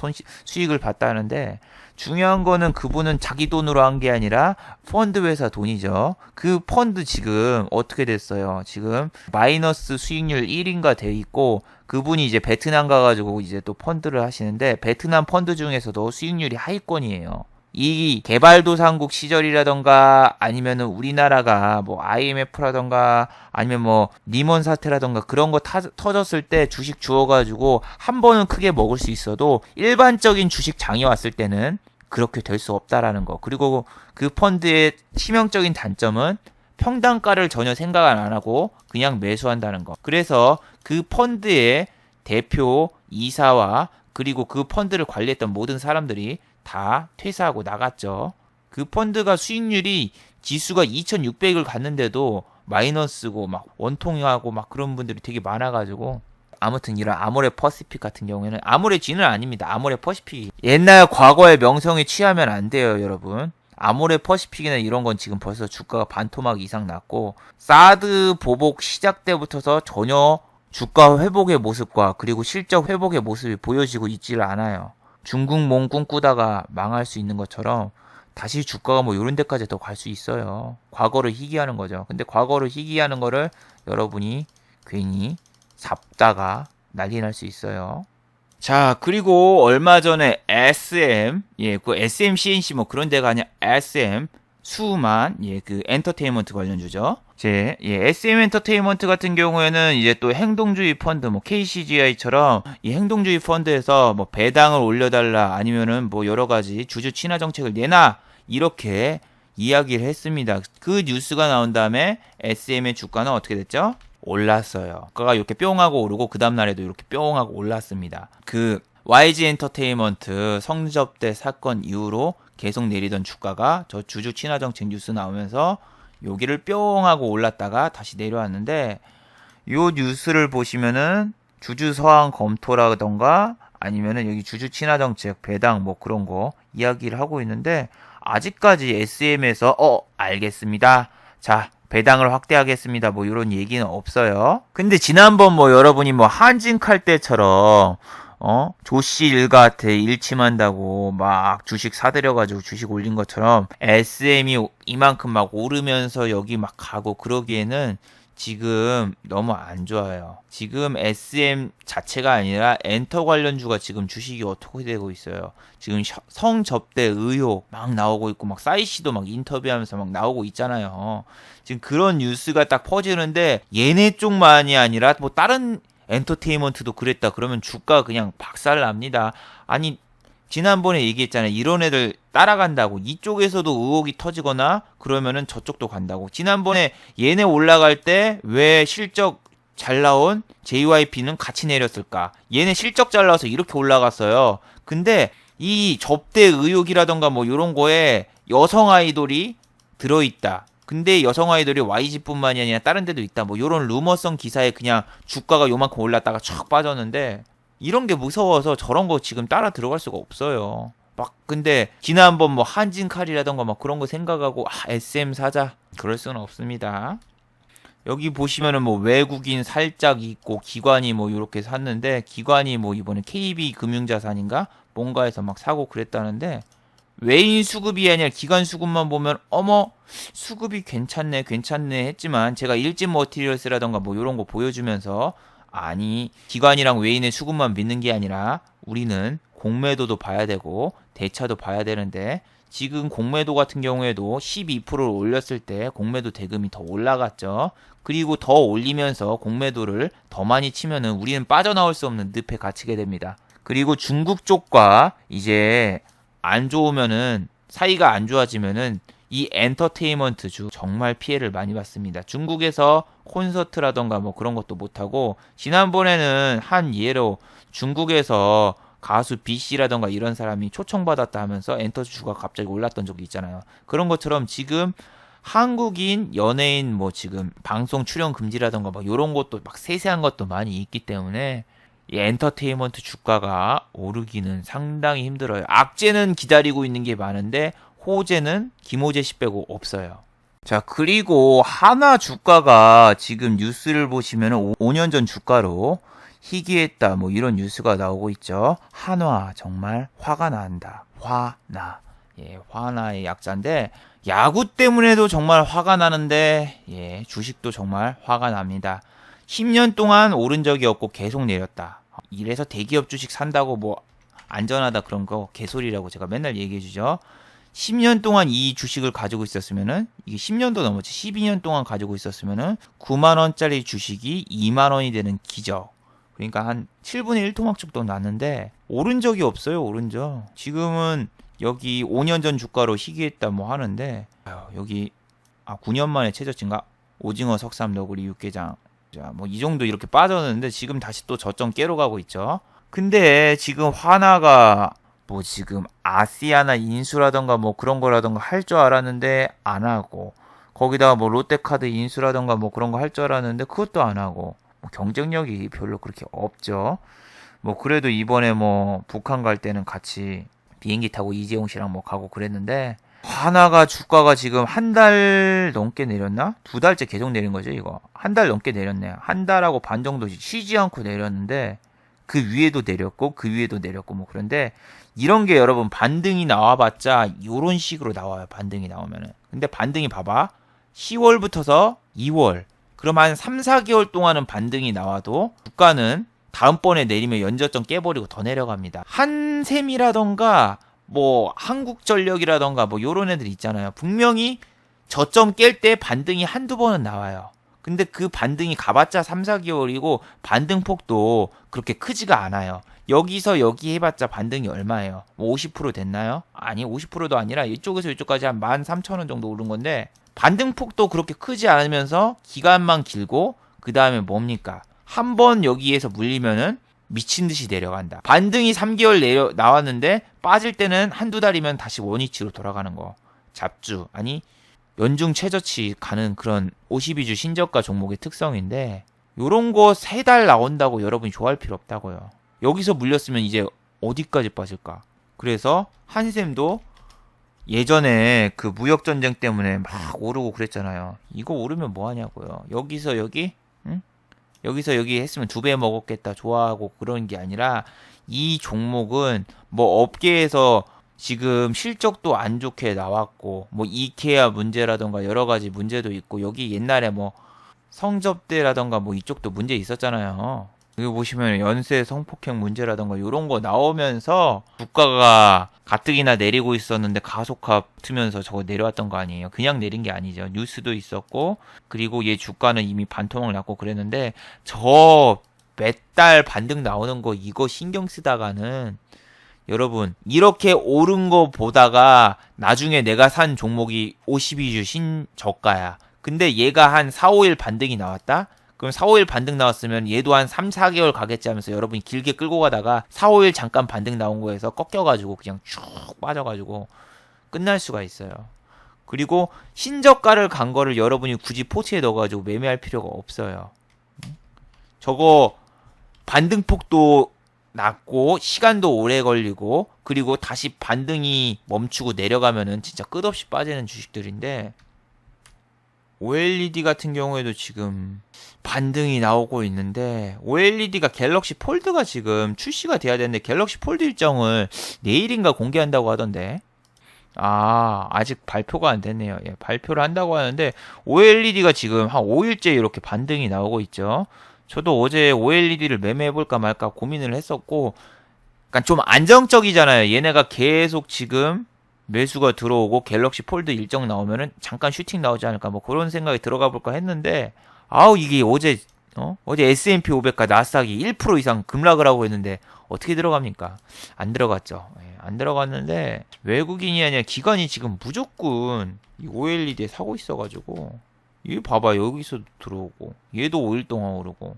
수익을 봤다는데 중요한 거는 그분은 자기 돈으로 한 게 아니라 펀드 회사 돈이죠. 그 펀드 지금 어떻게 됐어요? 지금 마이너스 수익률 1인가 돼 있고 그분이 이제 베트남 가가지고 이제 또 펀드를 하시는데 베트남 펀드 중에서도 수익률이 하위권이에요. 이 개발도상국 시절이라던가 아니면은 우리나라가 뭐 IMF라던가 아니면 뭐 리먼 사태라던가 그런 거 터졌을 때 주식 주워가지고 한 번은 크게 먹을 수 있어도 일반적인 주식 장이 왔을 때는 그렇게 될 수 없다라는 거. 그리고 그 펀드의 치명적인 단점은 평단가를 전혀 생각 안 하고 그냥 매수한다는 거. 그래서 그 펀드의 대표 이사와 그리고 그 펀드를 관리했던 모든 사람들이 다 퇴사하고 나갔죠. 그 펀드가 수익률이 지수가 2600을 갔는데도 마이너스고 막 원통하고 막 그런 분들이 되게 많아가지고 아무튼 이런 아모레 퍼시픽 같은 경우에는 아모레 G는 아닙니다. 아모레 퍼시픽 옛날 과거의 명성에 취하면 안 돼요, 여러분. 아모레 퍼시픽이나 이런 건 지금 벌써 주가가 반토막 이상 났고 사드 보복 시작 때부터서 전혀 주가 회복의 모습과 그리고 실적 회복의 모습이 보여지고 있지를 않아요. 중국 몸 꿈꾸다가 망할 수 있는 것처럼 다시 주가가 뭐 이런 데까지 더 갈 수 있어요. 과거를 희귀하는 거죠. 근데 과거를 희귀하는 거를 여러분이 괜히 잡다가 난리 날 수 있어요. 자, 그리고 얼마 전에 SM, 그 SM CNC 뭐 그런 데가 아니라 SM 수만 그 엔터테인먼트 관련주죠. SM 엔터테인먼트 같은 경우에는 이제 또 행동주의 펀드 뭐 KCGI처럼 이 행동주의 펀드에서 뭐 배당을 올려달라 아니면은 뭐 여러 가지 주주 친화 정책을 내놔 이렇게 이야기를 했습니다. 그 뉴스가 나온 다음에 SM의 주가는 어떻게 됐죠? 올랐어요. 주가가 이렇게 뿅 하고 오르고 그 다음날에도 이렇게 뿅 하고 올랐습니다. 그 YG 엔터테인먼트 성접대 사건 이후로 계속 내리던 주가가 저 주주 친화 정책 뉴스 나오면서 여기를 뿅 하고 올랐다가 다시 내려왔는데 요 뉴스를 보시면은 주주 서항 검토라던가 아니면은 여기 주주 친화 정책 배당 뭐 그런 거 이야기를 하고 있는데 아직까지 SM에서 알겠습니다. 자, 배당을 확대하겠습니다. 뭐 이런 얘기는 없어요. 근데 지난번 뭐 여러분이 뭐 한진칼 때처럼 조씨 일가한테 일침한다고 막 주식 사들여가지고 주식 올린 것처럼 SM이 이만큼 막 오르면서 여기 막 가고 그러기에는 지금 너무 안 좋아요. 지금 SM 자체가 아니라 엔터 관련주가 지금 주식이 어떻게 되고 있어요. 지금 성접대 의혹 막 나오고 있고 막 싸이씨도 막 인터뷰하면서 막 나오고 있잖아요. 지금 그런 뉴스가 딱 퍼지는데 얘네 쪽만이 아니라 뭐 다른 엔터테인먼트도 그랬다 그러면 주가 그냥 박살납니다. 아니 지난번에 얘기했잖아요. 이런 애들 따라간다고 이쪽에서도 의혹이 터지거나 그러면은 저쪽도 간다고. 지난번에 얘네 올라갈 때 왜 실적 잘 나온 JYP는 같이 내렸을까? 얘네 실적 잘 나와서 이렇게 올라갔어요. 근데 이 접대 의혹이라던가 뭐 이런 거에 여성 아이돌이 들어있다. 근데 여성 아이돌이 YG뿐만이 아니라 다른 데도 있다. 뭐 이런 루머성 기사에 그냥 주가가 요만큼 올랐다가 촥 빠졌는데 이런 게 무서워서 저런 거 지금 따라 들어갈 수가 없어요. 막 근데 지난번 뭐 한진칼이라던가 막 그런 거 생각하고 SM 사자 그럴 수는 없습니다. 여기 보시면은 뭐 외국인 살짝 있고 기관이 뭐 이렇게 샀는데 기관이 뭐 이번에 KB금융자산인가 뭔가에서 막 사고 그랬다는데 외인 수급이 아니라 기관 수급만 보면 어머 수급이 괜찮네 했지만 제가 일진 머티리얼스라던가 뭐 이런 거 보여주면서 아니 기관이랑 외인의 수급만 믿는 게 아니라 우리는 공매도도 봐야 되고 대차도 봐야 되는데 지금 공매도 같은 경우에도 12%를 올렸을 때 공매도 대금이 더 올라갔죠. 그리고 더 올리면서 공매도를 더 많이 치면은 우리는 빠져나올 수 없는 늪에 갇히게 됩니다. 그리고 중국 쪽과 이제 안 좋으면은 사이가 안 좋아지면은 이 엔터테인먼트주 정말 피해를 많이 받습니다. 중국에서 콘서트라던가 뭐 그런 것도 못하고 지난번에는 한 예로 중국에서 가수 B씨라던가 이런 사람이 초청받았다 하면서 엔터주가 갑자기 올랐던 적이 있잖아요. 그런 것처럼 지금 한국인 연예인 뭐 지금 방송 출연 금지라던가 뭐 이런 것도 막 세세한 것도 많이 있기 때문에 이 엔터테인먼트 주가가 오르기는 상당히 힘들어요. 악재는 기다리고 있는 게 많은데 호재는 김호재 씨 빼고 없어요. 자, 그리고 하나 주가가 지금 뉴스를 보시면 5년 전 주가로 희귀했다 뭐 이런 뉴스가 나오고 있죠. 한화 정말 화가 난다. 화나. 화나의 약자인데 야구 때문에도 정말 화가 나는데 주식도 정말 화가 납니다. 10년 동안 오른 적이 없고 계속 내렸다. 이래서 대기업 주식 산다고 뭐 안전하다 그런 거 개소리라고 제가 맨날 얘기해 주죠. 10년 동안 이 주식을 가지고 있었으면은 이게 10년도 넘었지. 12년 동안 가지고 있었으면은 9만 원짜리 주식이 2만 원이 되는 기적. 그러니까 한 7분의 1 토막축도 났는데 오른 적이 없어요. 오른 적. 지금은 여기 5년 전 주가로 희귀했다 뭐 하는데 여기 9년 만에 최저치인가? 오징어 석삼 너구리 육개장. 자, 뭐 이 정도 이렇게 빠졌는데 지금 다시 또 저점 깨러 가고 있죠. 근데 지금 화나가 뭐 지금 아시아나 인수라던가 뭐 그런 거라던가 할 줄 알았는데 안 하고 거기다가 뭐 롯데카드 인수라던가 뭐 그런 거 할 줄 알았는데 그것도 안 하고 뭐 경쟁력이 별로 그렇게 없죠. 뭐 그래도 이번에 뭐 북한 갈 때는 같이 비행기 타고 이재용 씨랑 뭐 가고 그랬는데 하나가 주가가 지금 한 달 넘게 내렸나? 2달째 계속 내린 거죠, 이거. 한 달 넘게 내렸네요. 한 달하고 반 정도 쉬지 않고 내렸는데 그 위에도 내렸고 그 위에도 내렸고 뭐 그런데 이런 게 여러분 반등이 나와봤자 이런 식으로 나와요. 반등이 나오면은. 근데 반등이 봐봐. 10월부터서 2월. 그럼 한 3, 4개월 동안은 반등이 나와도 주가는 다음번에 내리면 연저점 깨버리고 더 내려갑니다. 한샘이라던가 뭐 한국전력이라던가 뭐 요런 애들 있잖아요. 분명히 저점 깰 때 반등이 한두 번은 나와요. 근데 그 반등이 가봤자 3, 4개월이고 반등폭도 그렇게 크지가 않아요. 여기서 여기 해봤자 반등이 얼마예요? 뭐 50% 됐나요? 아니 50%도 아니라 이쪽에서 이쪽까지 한 13,000원 정도 오른 건데 반등폭도 그렇게 크지 않으면서 기간만 길고 그 다음에 뭡니까? 한 번 여기에서 물리면은 미친 듯이 내려간다. 반등이 3개월 나왔는데 빠질 때는 한두 달이면 다시 원위치로 돌아가는 거. 잡주 아니 연중 최저치 가는 그런 52주 신저가 종목의 특성인데 요런 거 3달 나온다고 여러분이 좋아할 필요 없다고요. 여기서 물렸으면 이제 어디까지 빠질까? 그래서 한샘도 예전에 그 무역전쟁 때문에 막 오르고 그랬잖아요. 이거 오르면 뭐 하냐고요. 여기서 여기? 응? 여기서 여기 했으면 2배 먹었겠다 좋아하고 그런 게 아니라 이 종목은 뭐 업계에서 지금 실적도 안 좋게 나왔고 뭐 이케아 문제라던가 여러 가지 문제도 있고 여기 옛날에 뭐 성접대라던가 뭐 이쪽도 문제 있었잖아요. 여기 보시면 연쇄 성폭행 문제라던가 이런 거 나오면서 주가가 가뜩이나 내리고 있었는데 가속화 트면서 저거 내려왔던 거 아니에요. 그냥 내린 게 아니죠. 뉴스도 있었고 그리고 얘 주가는 이미 반토막 났고 그랬는데 저 몇 달 반등 나오는 거 이거 신경 쓰다가는 여러분 이렇게 오른 거 보다가 나중에 내가 산 종목이 52주 신저가야. 근데 얘가 한 4, 5일 반등이 나왔다? 그럼 4, 5일 반등 나왔으면 얘도 한 3, 4개월 가겠지 하면서 여러분이 길게 끌고 가다가 4, 5일 잠깐 반등 나온 거에서 꺾여가지고 그냥 쭉 빠져가지고 끝날 수가 있어요. 그리고 신저가를 간 거를 여러분이 굳이 포트에 넣어가지고 매매할 필요가 없어요. 저거 반등폭도 낮고 시간도 오래 걸리고 그리고 다시 반등이 멈추고 내려가면은 진짜 끝없이 빠지는 주식들인데 OLED 같은 경우에도 지금 반등이 나오고 있는데 OLED가 갤럭시 폴드가 지금 출시가 돼야 되는데 갤럭시 폴드 일정을 내일인가 공개한다고 하던데 아직 발표가 안 됐네요. 예, 발표를 한다고 하는데 OLED가 지금 한 5일째 이렇게 반등이 나오고 있죠. 저도 어제 OLED를 매매해볼까 말까 고민을 했었고 약간 좀 안정적이잖아요. 얘네가 계속 지금 매수가 들어오고 갤럭시 폴드 일정 나오면은 잠깐 슈팅 나오지 않을까 뭐 그런 생각이 들어가 볼까 했는데 이게 어제 S&P 500과 나스닥이 1% 이상 급락을 하고 있는데 어떻게 들어갑니까? 안 들어갔죠. 예, 안 들어갔는데 외국인이 아니라 기관이 지금 무조건 이 OLED에 사고 있어가지고 이 봐봐 여기서 들어오고 얘도 5일 동안 오르고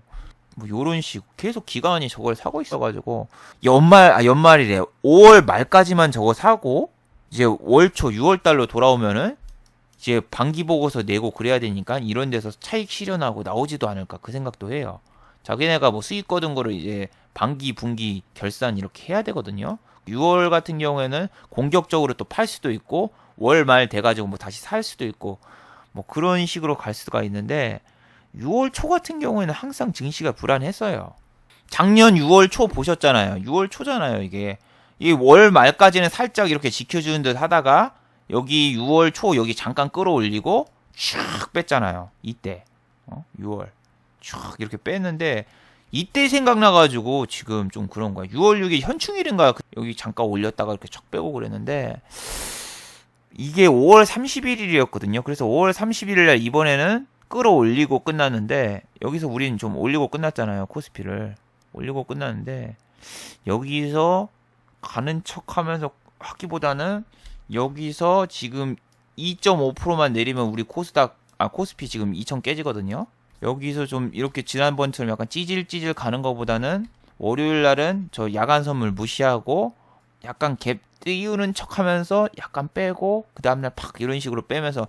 뭐 요런 식 계속 기관이 저걸 사고 있어가지고 연말이래 5월 말까지만 저거 사고 이제 월초 6월 달로 돌아오면은 이제 반기 보고서 내고 그래야 되니까 이런 데서 차익 실현하고 나오지도 않을까 그 생각도 해요. 자기네가 뭐 수익 거둔 거를 이제 반기 분기 결산 이렇게 해야 되거든요. 6월 같은 경우에는 공격적으로 또 팔 수도 있고 월 말 돼가지고 뭐 다시 살 수도 있고 뭐 그런 식으로 갈 수가 있는데 6월 초 같은 경우에는 항상 증시가 불안했어요. 작년 6월 초 보셨잖아요. 6월 초잖아요 이게. 이 월 말까지는 살짝 이렇게 지켜주는 듯 하다가 여기 6월 초 여기 잠깐 끌어올리고 쭉 뺐잖아요. 이때 6월 쭉 이렇게 뺐는데 이때 생각나가지고 지금 좀 그런 거야. 6월 6일 현충일인가 여기 잠깐 올렸다가 이렇게 쫙 빼고 그랬는데 이게 5월 31일이었거든요. 그래서 5월 31일 날 이번에는 끌어올리고 끝났는데 여기서 우리는 좀 올리고 끝났잖아요. 코스피를 올리고 끝났는데 여기서 가는 척하면서 하기보다는 여기서 지금 2.5%만 내리면 우리 코스피 지금 2,000 깨지거든요. 여기서 좀 이렇게 지난번처럼 약간 찌질찌질 가는 것보다는 월요일 날은 저 야간 선물 무시하고 약간 갭 띄우는 척하면서 약간 빼고 그 다음날 팍 이런 식으로 빼면서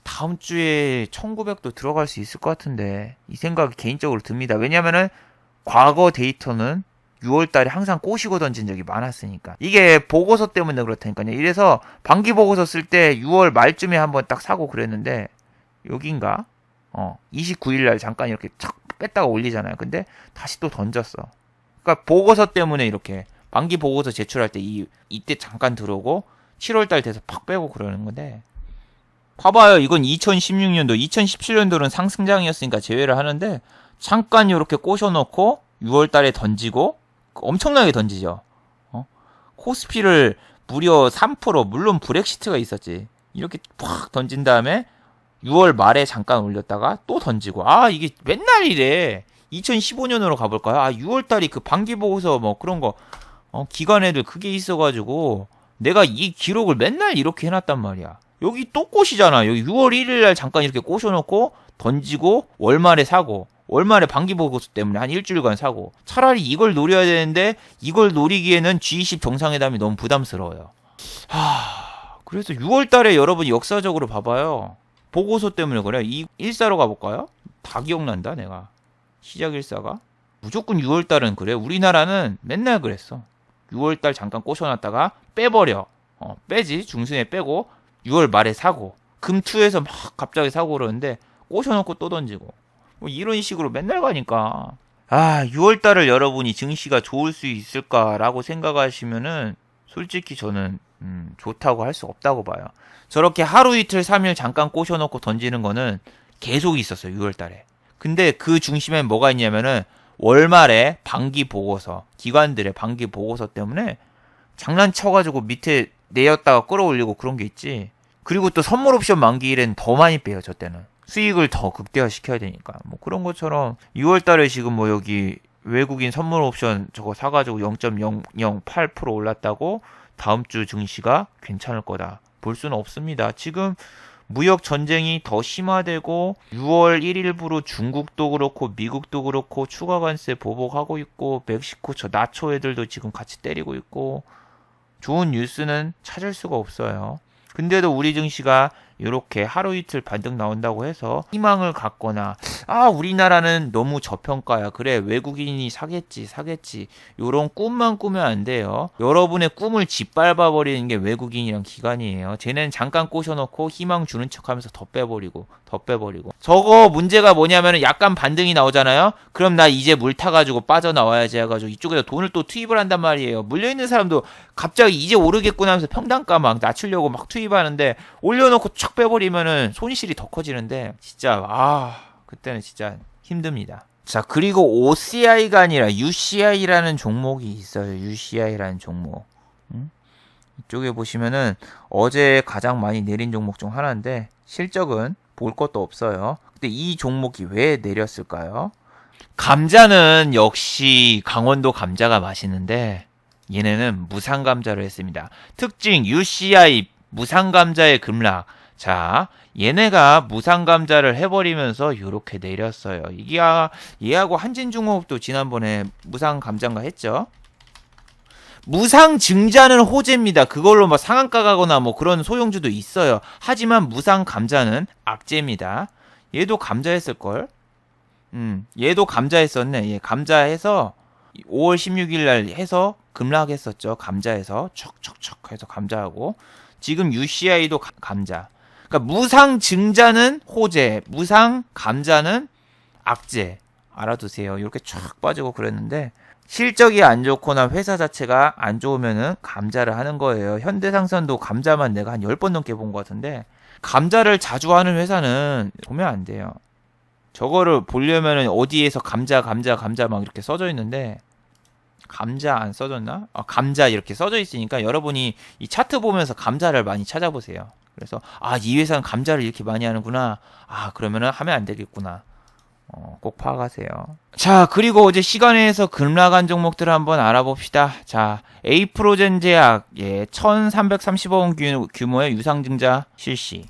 다음 주에 1900도 들어갈 수 있을 것 같은데 이 생각이 개인적으로 듭니다. 왜냐면은 과거 데이터는 6월 달에 항상 꼬시고 던진 적이 많았으니까. 이게 보고서 때문에 그렇다니까요. 이래서 반기 보고서 쓸 때 6월 말쯤에 한번 딱 사고 그랬는데 여긴가? 29일 날 잠깐 이렇게 착 뺐다가 올리잖아요. 근데 다시 또 던졌어. 그러니까 보고서 때문에 이렇게 반기 보고서 제출할 때 이때 잠깐 들어오고 7월 달 돼서 팍 빼고 그러는 건데 봐봐요. 이건 2016년도, 2017년도는 상승장이었으니까 제외를 하는데 잠깐 이렇게 꼬셔놓고 6월 달에 던지고 엄청나게 던지죠. 코스피를 무려 3%, 물론 브렉시트가 있었지. 이렇게 팍 던진 다음에 6월 말에 잠깐 올렸다가 또 던지고. 아, 이게 맨날 이래. 2015년으로 가볼까요? 아, 6월달이 그 반기보고서 뭐 그런 거, 기관 애들 그게 있어가지고, 내가 이 기록을 맨날 이렇게 해놨단 말이야. 여기 또 꽃이잖아. 여기 6월 1일날 잠깐 이렇게 꼬셔놓고, 던지고, 월말에 사고, 월말에 반기보고서 때문에 한 일주일간 사고. 차라리 이걸 노려야 되는데, 이걸 노리기에는 G20 정상회담이 너무 부담스러워요. 그래서 6월달에 여러분이 역사적으로 봐봐요. 보고서 때문에 그래. 이 일사로 가볼까요? 다 기억난다, 내가. 시작 일사가. 무조건 6월달은 그래. 우리나라는 맨날 그랬어. 6월달 잠깐 꼬셔놨다가 빼버려. 빼지. 중순에 빼고 6월 말에 사고. 금투에서 막 갑자기 사고 그러는데 꼬셔놓고 또 던지고. 뭐 이런 식으로 맨날 가니까. 6월달을 여러분이 증시가 좋을 수 있을까라고 생각하시면은 솔직히 저는 좋다고 할 수 없다고 봐요. 저렇게 하루 이틀 3일 잠깐 꼬셔놓고 던지는 거는 계속 있었어요. 6월달에. 근데 그 중심에 뭐가 있냐면은 월말에 반기 보고서, 기관들의 반기 보고서 때문에 장난쳐가지고 밑에 내었다가 끌어올리고 그런 게 있지. 그리고 또 선물 옵션 만기일엔 더 많이 빼요. 저 때는. 수익을 더 극대화시켜야 되니까. 뭐 그런 것처럼 6월달에 지금 뭐 여기 외국인 선물 옵션 저거 사가지고 0.008% 올랐다고 다음 주 증시가 괜찮을 거다. 볼 수는 없습니다. 지금 무역 전쟁이 더 심화되고 6월 1일부로 중국도 그렇고 미국도 그렇고 추가 관세 보복하고 있고 멕시코 저 나초 애들도 지금 같이 때리고 있고 좋은 뉴스는 찾을 수가 없어요. 근데도 우리 증시가 이렇게 하루 이틀 반등 나온다고 해서 희망을 갖거나 우리나라는 너무 저평가야. 그래 외국인이 사겠지 요런 꿈만 꾸면 안 돼요. 여러분의 꿈을 짓밟아 버리는 게 외국인이랑 기관이에요. 쟤는 잠깐 꼬셔놓고 희망 주는 척하면서 더 빼버리고 저거 문제가 뭐냐면은 약간 반등이 나오잖아요. 그럼 나 이제 물 타가지고 빠져나와야지 해가지고 이쪽에서 돈을 또 투입을 한단 말이에요. 물려있는 사람도 갑자기 이제 오르겠구나 하면서 평단가 막 낮추려고 막 투입하는데 올려놓고 촥 빼버리면은 손실이 더 커지는데 진짜 그때는 진짜 힘듭니다. 자, 그리고 OCI가 아니라 UCI라는 종목이 있어요. UCI라는 종목. 이쪽에 보시면은 어제 가장 많이 내린 종목 중 하나인데 실적은 볼 것도 없어요. 근데 이 종목이 왜 내렸을까요? 감자는 역시 강원도 감자가 맛있는데 얘네는 무상 감자를 했습니다. 특징 UCI 무상 감자의 급락. 자, 얘네가 무상 감자를 해버리면서 이렇게 내렸어요. 이게 얘하고 한진중공업도 지난번에 무상 감자인가 했죠. 무상 증자는 호재입니다. 그걸로 뭐 상한가 가거나 뭐 그런 소용주도 있어요. 하지만 무상 감자는 악재입니다. 얘도 감자했을걸? 얘도 감자했었네. 얘 감자해서 5월 16일 날 해서 급락했었죠. 감자해서 척척척 해서 감자하고 지금 UCI도 감자. 그러니까 무상 증자는 호재, 무상 감자는 악재. 알아두세요. 이렇게 쫙 빠지고 그랬는데 실적이 안 좋거나 회사 자체가 안 좋으면은 감자를 하는 거예요. 현대상선도 감자만 내가 한 10번 넘게 본 것 같은데 감자를 자주 하는 회사는 보면 안 돼요. 저거를 보려면은 어디에서 감자 막 이렇게 써져 있는데 감자 안 써졌나? 감자 이렇게 써져 있으니까 여러분이 이 차트 보면서 감자를 많이 찾아보세요. 그래서 이 회사는 감자를 이렇게 많이 하는구나. 그러면은 하면 안 되겠구나. 꼭 파악하세요. 자, 그리고 어제 시간에서 급락한 종목들을 한번 알아봅시다. 자, 에이프로젠 제약 1330억 원 규모의 유상증자 실시.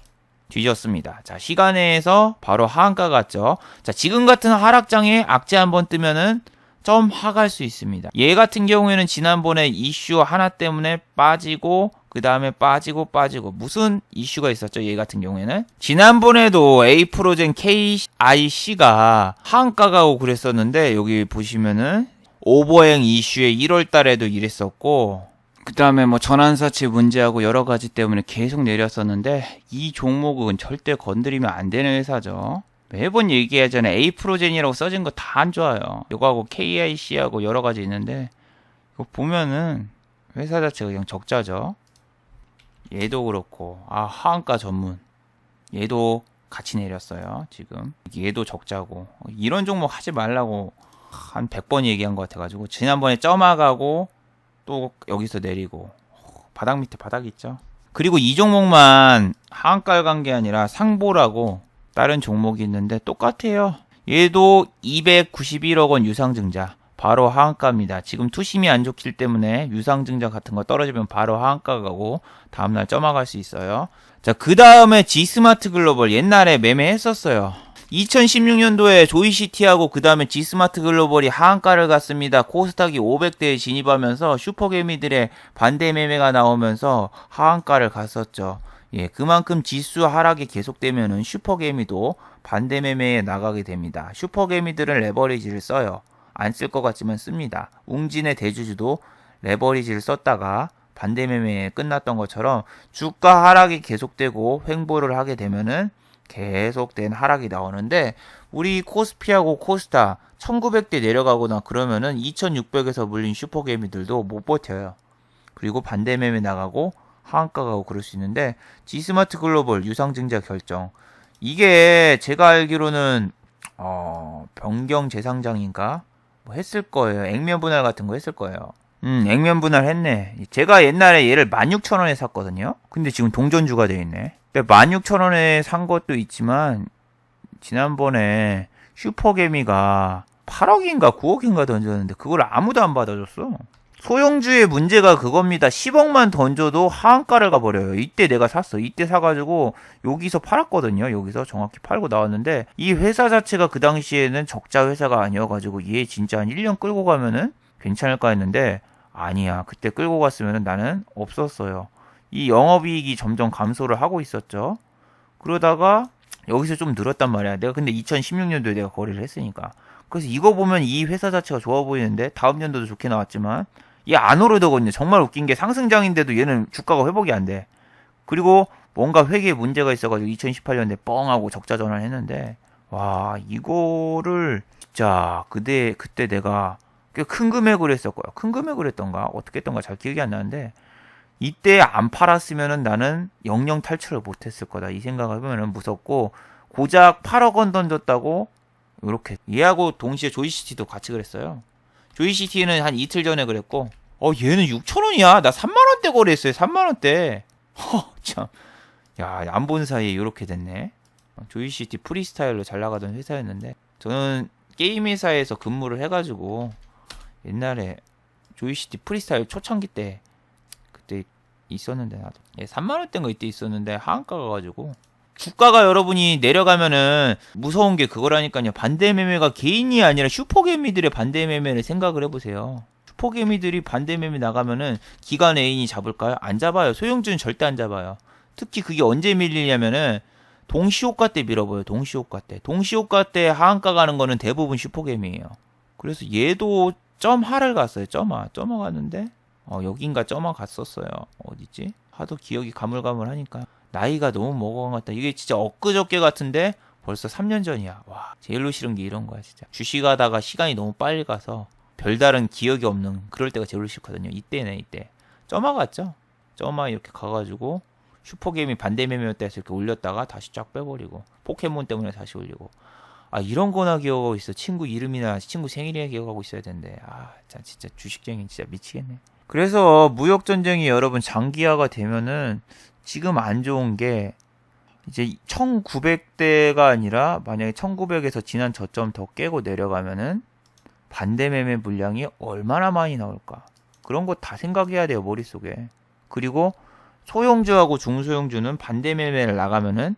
뒤졌습니다. 자, 시간에서 바로 하한가 갔죠. 자, 지금 같은 하락장에 악재 한번 뜨면은 좀 하갈 수 있습니다. 얘 같은 경우에는 지난번에 이슈 하나 때문에 빠지고 그 다음에 빠지고 무슨 이슈가 있었죠? 얘 같은 경우에는 지난번에도 에이프로젠 KIC가 하한가 가고 그랬었는데 여기 보시면은 오버행 이슈에 1월 달에도 이랬었고 그 다음에 뭐 전환사채 문제하고 여러 가지 때문에 계속 내렸었는데 이 종목은 절대 건드리면 안 되는 회사죠. 매번 얘기하잖아요. 에이프로젠이라고 써진 거 다 안 좋아요. 이거하고 KIC하고 여러 가지 있는데 이거 보면은 회사 자체가 그냥 적자죠. 얘도 그렇고 하한가 전문 얘도 같이 내렸어요. 지금 얘도 적자고 이런 종목 하지 말라고 한 100번 얘기한 것 같아가지고 지난번에 점화가고 또 여기서 내리고 바닥 밑에 바닥 있죠. 그리고 이 종목만 하한가를 간 게 아니라 상보라고 다른 종목이 있는데 똑같아요. 얘도 291억 원 유상증자. 바로 하한가입니다. 지금 투심이 안 좋기 때문에 유상증자 같은 거 떨어지면 바로 하한가 가고 다음날 점화갈 수 있어요. 자, 그 다음에 G스마트 글로벌 옛날에 매매했었어요. 2016년도에 조이시티하고 그 다음에 G스마트 글로벌이 하한가를 갔습니다. 코스닥이 500대에 진입하면서 슈퍼개미들의 반대 매매가 나오면서 하한가를 갔었죠. 예, 그만큼 지수 하락이 계속되면은 슈퍼개미도 반대 매매에 나가게 됩니다. 슈퍼개미들은 레버리지를 써요. 안 쓸 것 같지만 씁니다. 웅진의 대주주도 레버리지를 썼다가 반대 매매에 끝났던 것처럼 주가 하락이 계속되고 횡보를 하게 되면은 계속된 하락이 나오는데 우리 코스피하고 코스닥 1900대 내려가거나 그러면은 2600에서 물린 슈퍼개미들도 못 버텨요. 그리고 반대 매매 나가고 하한가 가고 그럴 수 있는데 G스마트 글로벌 유상증자 결정 이게 제가 알기로는 변경 재상장인가 뭐 했을 거예요. 액면 분할 같은 거 했을 거예요. 액면 분할 했네. 제가 옛날에 얘를 16,000원에 샀거든요. 근데 지금 동전주가 돼 있네. 16,000원에 산 것도 있지만 지난번에 슈퍼개미가 8억인가 9억인가 던졌는데 그걸 아무도 안 받아줬어. 소형주의 문제가 그겁니다. 10억만 던져도 하한가를 가버려요. 이때 내가 샀어. 이때 사가지고 여기서 팔았거든요. 여기서 정확히 팔고 나왔는데 이 회사 자체가 그 당시에는 적자 회사가 아니어가지고 얘 진짜 한 1년 끌고 가면은 괜찮을까 했는데 아니야. 그때 끌고 갔으면은 나는 없었어요. 이 영업이익이 점점 감소를 하고 있었죠. 그러다가 여기서 좀 늘었단 말이야. 내가 근데 2016년도에 내가 거래를 했으니까. 그래서 이거 보면 이 회사 자체가 좋아 보이는데 다음 년도도 좋게 나왔지만 얘 안 오르더거든요. 정말 웃긴 게 상승장인데도 얘는 주가가 회복이 안 돼. 그리고 뭔가 회계에 문제가 있어가지고 2018년에 뻥하고 적자 전환했는데 와 이거를 진짜 그때 내가 꽤 큰 금액으로 했었고요. 큰 금액으로 했던가 어떻게 했던가 잘 기억이 안 나는데 이때 안 팔았으면은 나는 영영 탈출을 못했을 거다. 이 생각을 해보면 무섭고 고작 8억 원 던졌다고 이렇게 얘하고 동시에 조이시티도 같이 그랬어요. 조이시티는 한 이틀 전에 그랬고 얘는 6,000원이야. 나 3만원대 거래했어요. 3만원대. 참. 야, 안 본 사이에 이렇게 됐네. 조이시티 프리스타일로 잘 나가던 회사였는데 저는 게임 회사에서 근무를 해가지고 옛날에 조이시티 프리스타일 초창기 때 그때 있었는데 나도 3만원대인 거 이때 있었는데 하한가 가가지고 주가가 여러분이 내려가면은 무서운 게 그거라니까요. 반대 매매가 개인이 아니라 슈퍼개미들의 반대 매매를 생각을 해보세요. 슈퍼개미들이 반대 매매 나가면은 기관 애인이 잡을까요? 안 잡아요. 소형주는 절대 안 잡아요. 특히 그게 언제 밀리냐면은 동시호가 때 밀어버려요. 동시호가 때. 동시호가 때 하한가 가는 거는 대부분 슈퍼개미예요. 그래서 얘도 점하를 갔어요. 점하 갔는데 여긴가 점하 갔었어요. 어디지? 하도 기억이 가물가물하니까. 나이가 너무 먹어간 것 같다. 이게 진짜 엊그저께 같은데 벌써 3년 전이야. 와, 제일로 싫은 게 이런 거야 진짜. 주식하다가 시간이 너무 빨리 가서 별다른 기억이 없는 그럴 때가 제일로 싫거든요. 이때네 이때. 점화 갔죠. 점화 이렇게 가가지고 슈퍼게임이 반대 매매였다 해서 이렇게 올렸다가 다시 쫙 빼버리고 포켓몬 때문에 다시 올리고 이런 거나 기억하고 있어. 친구 이름이나 친구 생일이나 기억하고 있어야 되는데 진짜 주식쟁이 진짜 미치겠네. 그래서 무역전쟁이 여러분 장기화가 되면은 지금 안 좋은 게 이제 1900대가 아니라 만약에 1900에서 지난 저점 더 깨고 내려가면은 반대 매매 물량이 얼마나 많이 나올까. 그런 거 다 생각해야 돼요. 머릿속에. 그리고 소형주하고 중소형주는 반대 매매를 나가면은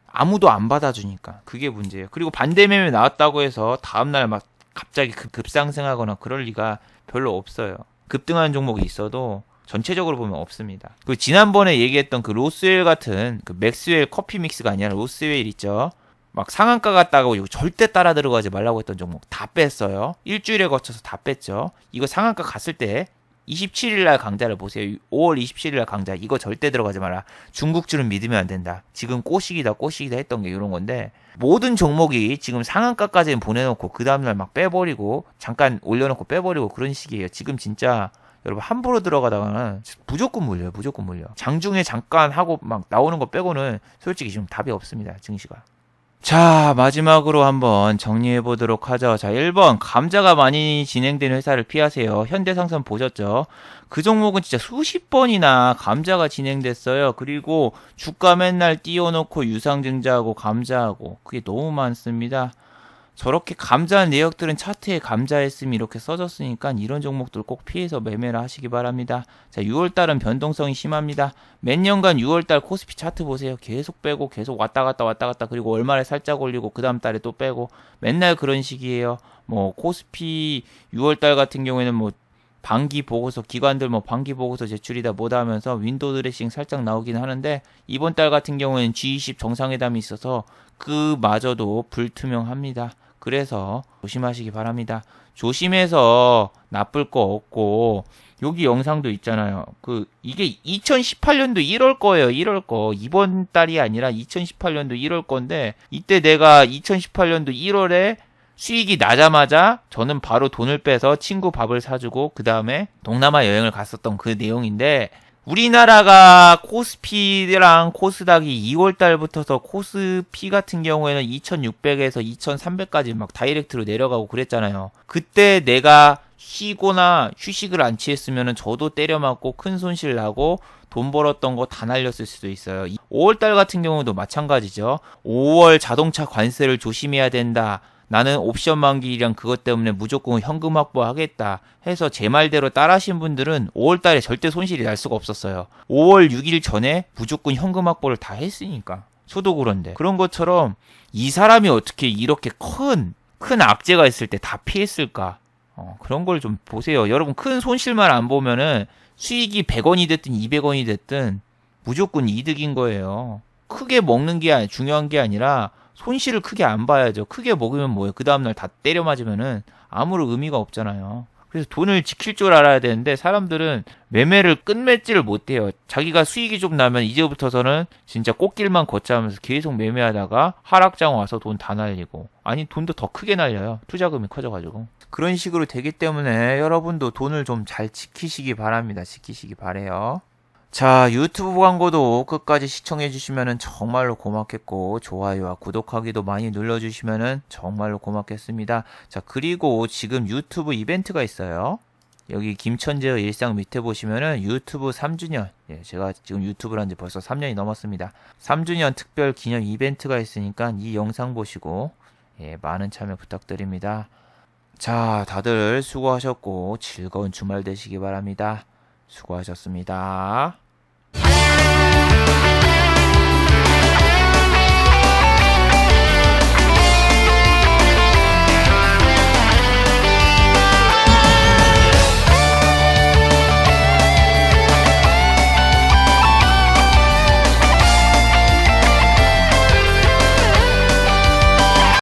아무도 안 받아주니까 그게 문제예요. 그리고 반대 매매 나왔다고 해서 다음날 막 갑자기 급상승하거나 그럴 리가 별로 없어요. 급등하는 종목이 있어도 전체적으로 보면 없습니다. 그 지난번에 얘기했던 그 로스웰 같은 그 맥스웰 커피 믹스가 아니라 로스웰 있죠. 막 상한가 갔다가 이거 절대 따라 들어가지 말라고 했던 종목 다 뺐어요. 일주일에 거쳐서 다 뺐죠. 이거 상한가 갔을 때 27일날 강좌를 보세요. 5월 27일날 강좌. 이거 절대 들어가지 마라. 중국주는 믿으면 안 된다. 지금 꼬시기다 했던 게 이런 건데 모든 종목이 지금 상한가까지는 보내놓고 그 다음날 막 빼버리고 잠깐 올려놓고 빼버리고 그런 식이에요. 지금 진짜 여러분 함부로 들어가다가는 무조건 물려요. 장중에 잠깐 하고 막 나오는 거 빼고는 솔직히 지금 답이 없습니다. 증시가. 자, 마지막으로 한번 정리해 보도록 하죠. 자, 1번. 감자가 많이 진행되는 회사를 피하세요. 현대상선 보셨죠? 그 종목은 진짜 수십 번이나 감자가 진행됐어요. 그리고 주가 맨날 띄워놓고 유상증자하고 감자하고 그게 너무 많습니다. 저렇게 감자 내역들은 차트에 감자했음이 이렇게 써졌으니까 이런 종목들 꼭 피해서 매매를 하시기 바랍니다. 자, 6월달은 변동성이 심합니다. 몇 년간 6월달 코스피 차트 보세요. 계속 빼고 계속 왔다 갔다 그리고 월말에 살짝 올리고 그 다음 달에 또 빼고 맨날 그런 식이에요. 뭐 코스피 6월달 같은 경우에는 뭐 반기 보고서 기관들 뭐 반기 보고서 제출이다 뭐다 하면서 윈도우 드레싱 살짝 나오긴 하는데 이번 달 같은 경우에는 G20 정상회담이 있어서 그마저도 불투명합니다. 그래서 조심하시기 바랍니다. 조심해서 나쁠 거 없고 여기 영상도 있잖아요. 이게 2018년도 1월 거예요. 1월 거. 이번 달이 아니라 2018년도 1월 건데 이때 내가 2018년도 1월에 수익이 나자마자 저는 바로 돈을 빼서 친구 밥을 사주고 그 다음에 동남아 여행을 갔었던 그 내용인데 우리나라가 코스피랑 코스닥이 2월 달부터서 코스피 같은 경우에는 2600에서 2300까지 막 다이렉트로 내려가고 그랬잖아요. 그때 내가 쉬거나 휴식을 안 취했으면 저도 때려 맞고 큰 손실 나고 돈 벌었던 거 다 날렸을 수도 있어요. 5월 달 같은 경우도 마찬가지죠. 5월 자동차 관세를 조심해야 된다. 나는 옵션 만기랑 그것 때문에 무조건 현금 확보하겠다 해서 제 말대로 따라하신 분들은 5월달에 절대 손실이 날 수가 없었어요. 5월 6일 전에 무조건 현금 확보를 다 했으니까. 저도 그런데 그런 것처럼 이 사람이 어떻게 이렇게 큰 악재가 있을 때 다 피했을까? 그런 걸 좀 보세요. 여러분 큰 손실만 안 보면은 수익이 100원이 됐든 200원이 됐든 무조건 이득인 거예요. 크게 먹는 게 중요한 게 아니라 손실을 크게 안 봐야죠. 크게 먹으면 뭐예요? 그 다음날 다 때려 맞으면은 아무런 의미가 없잖아요. 그래서 돈을 지킬 줄 알아야 되는데 사람들은 매매를 끝맺지를 못해요. 자기가 수익이 좀 나면 이제부터서는 진짜 꽃길만 걷자 하면서 계속 매매하다가 하락장 와서 돈 다 날리고 아니 돈도 더 크게 날려요. 투자금이 커져가지고 그런 식으로 되기 때문에 여러분도 돈을 좀 잘 지키시기 바랍니다. 지키시기 바래요. 자, 유튜브 광고도 끝까지 시청해주시면 정말로 고맙겠고, 좋아요와 구독하기도 많이 눌러주시면 정말로 고맙겠습니다. 자, 그리고 지금 유튜브 이벤트가 있어요. 여기 김천재의 일상 밑에 보시면은 유튜브 3주년, 예, 제가 지금 유튜브를 한 지 벌써 3년이 넘었습니다. 3주년 특별 기념 이벤트가 있으니까 이 영상 보시고, 예, 많은 참여 부탁드립니다. 자, 다들 수고하셨고, 즐거운 주말 되시기 바랍니다. 수고하셨습니다.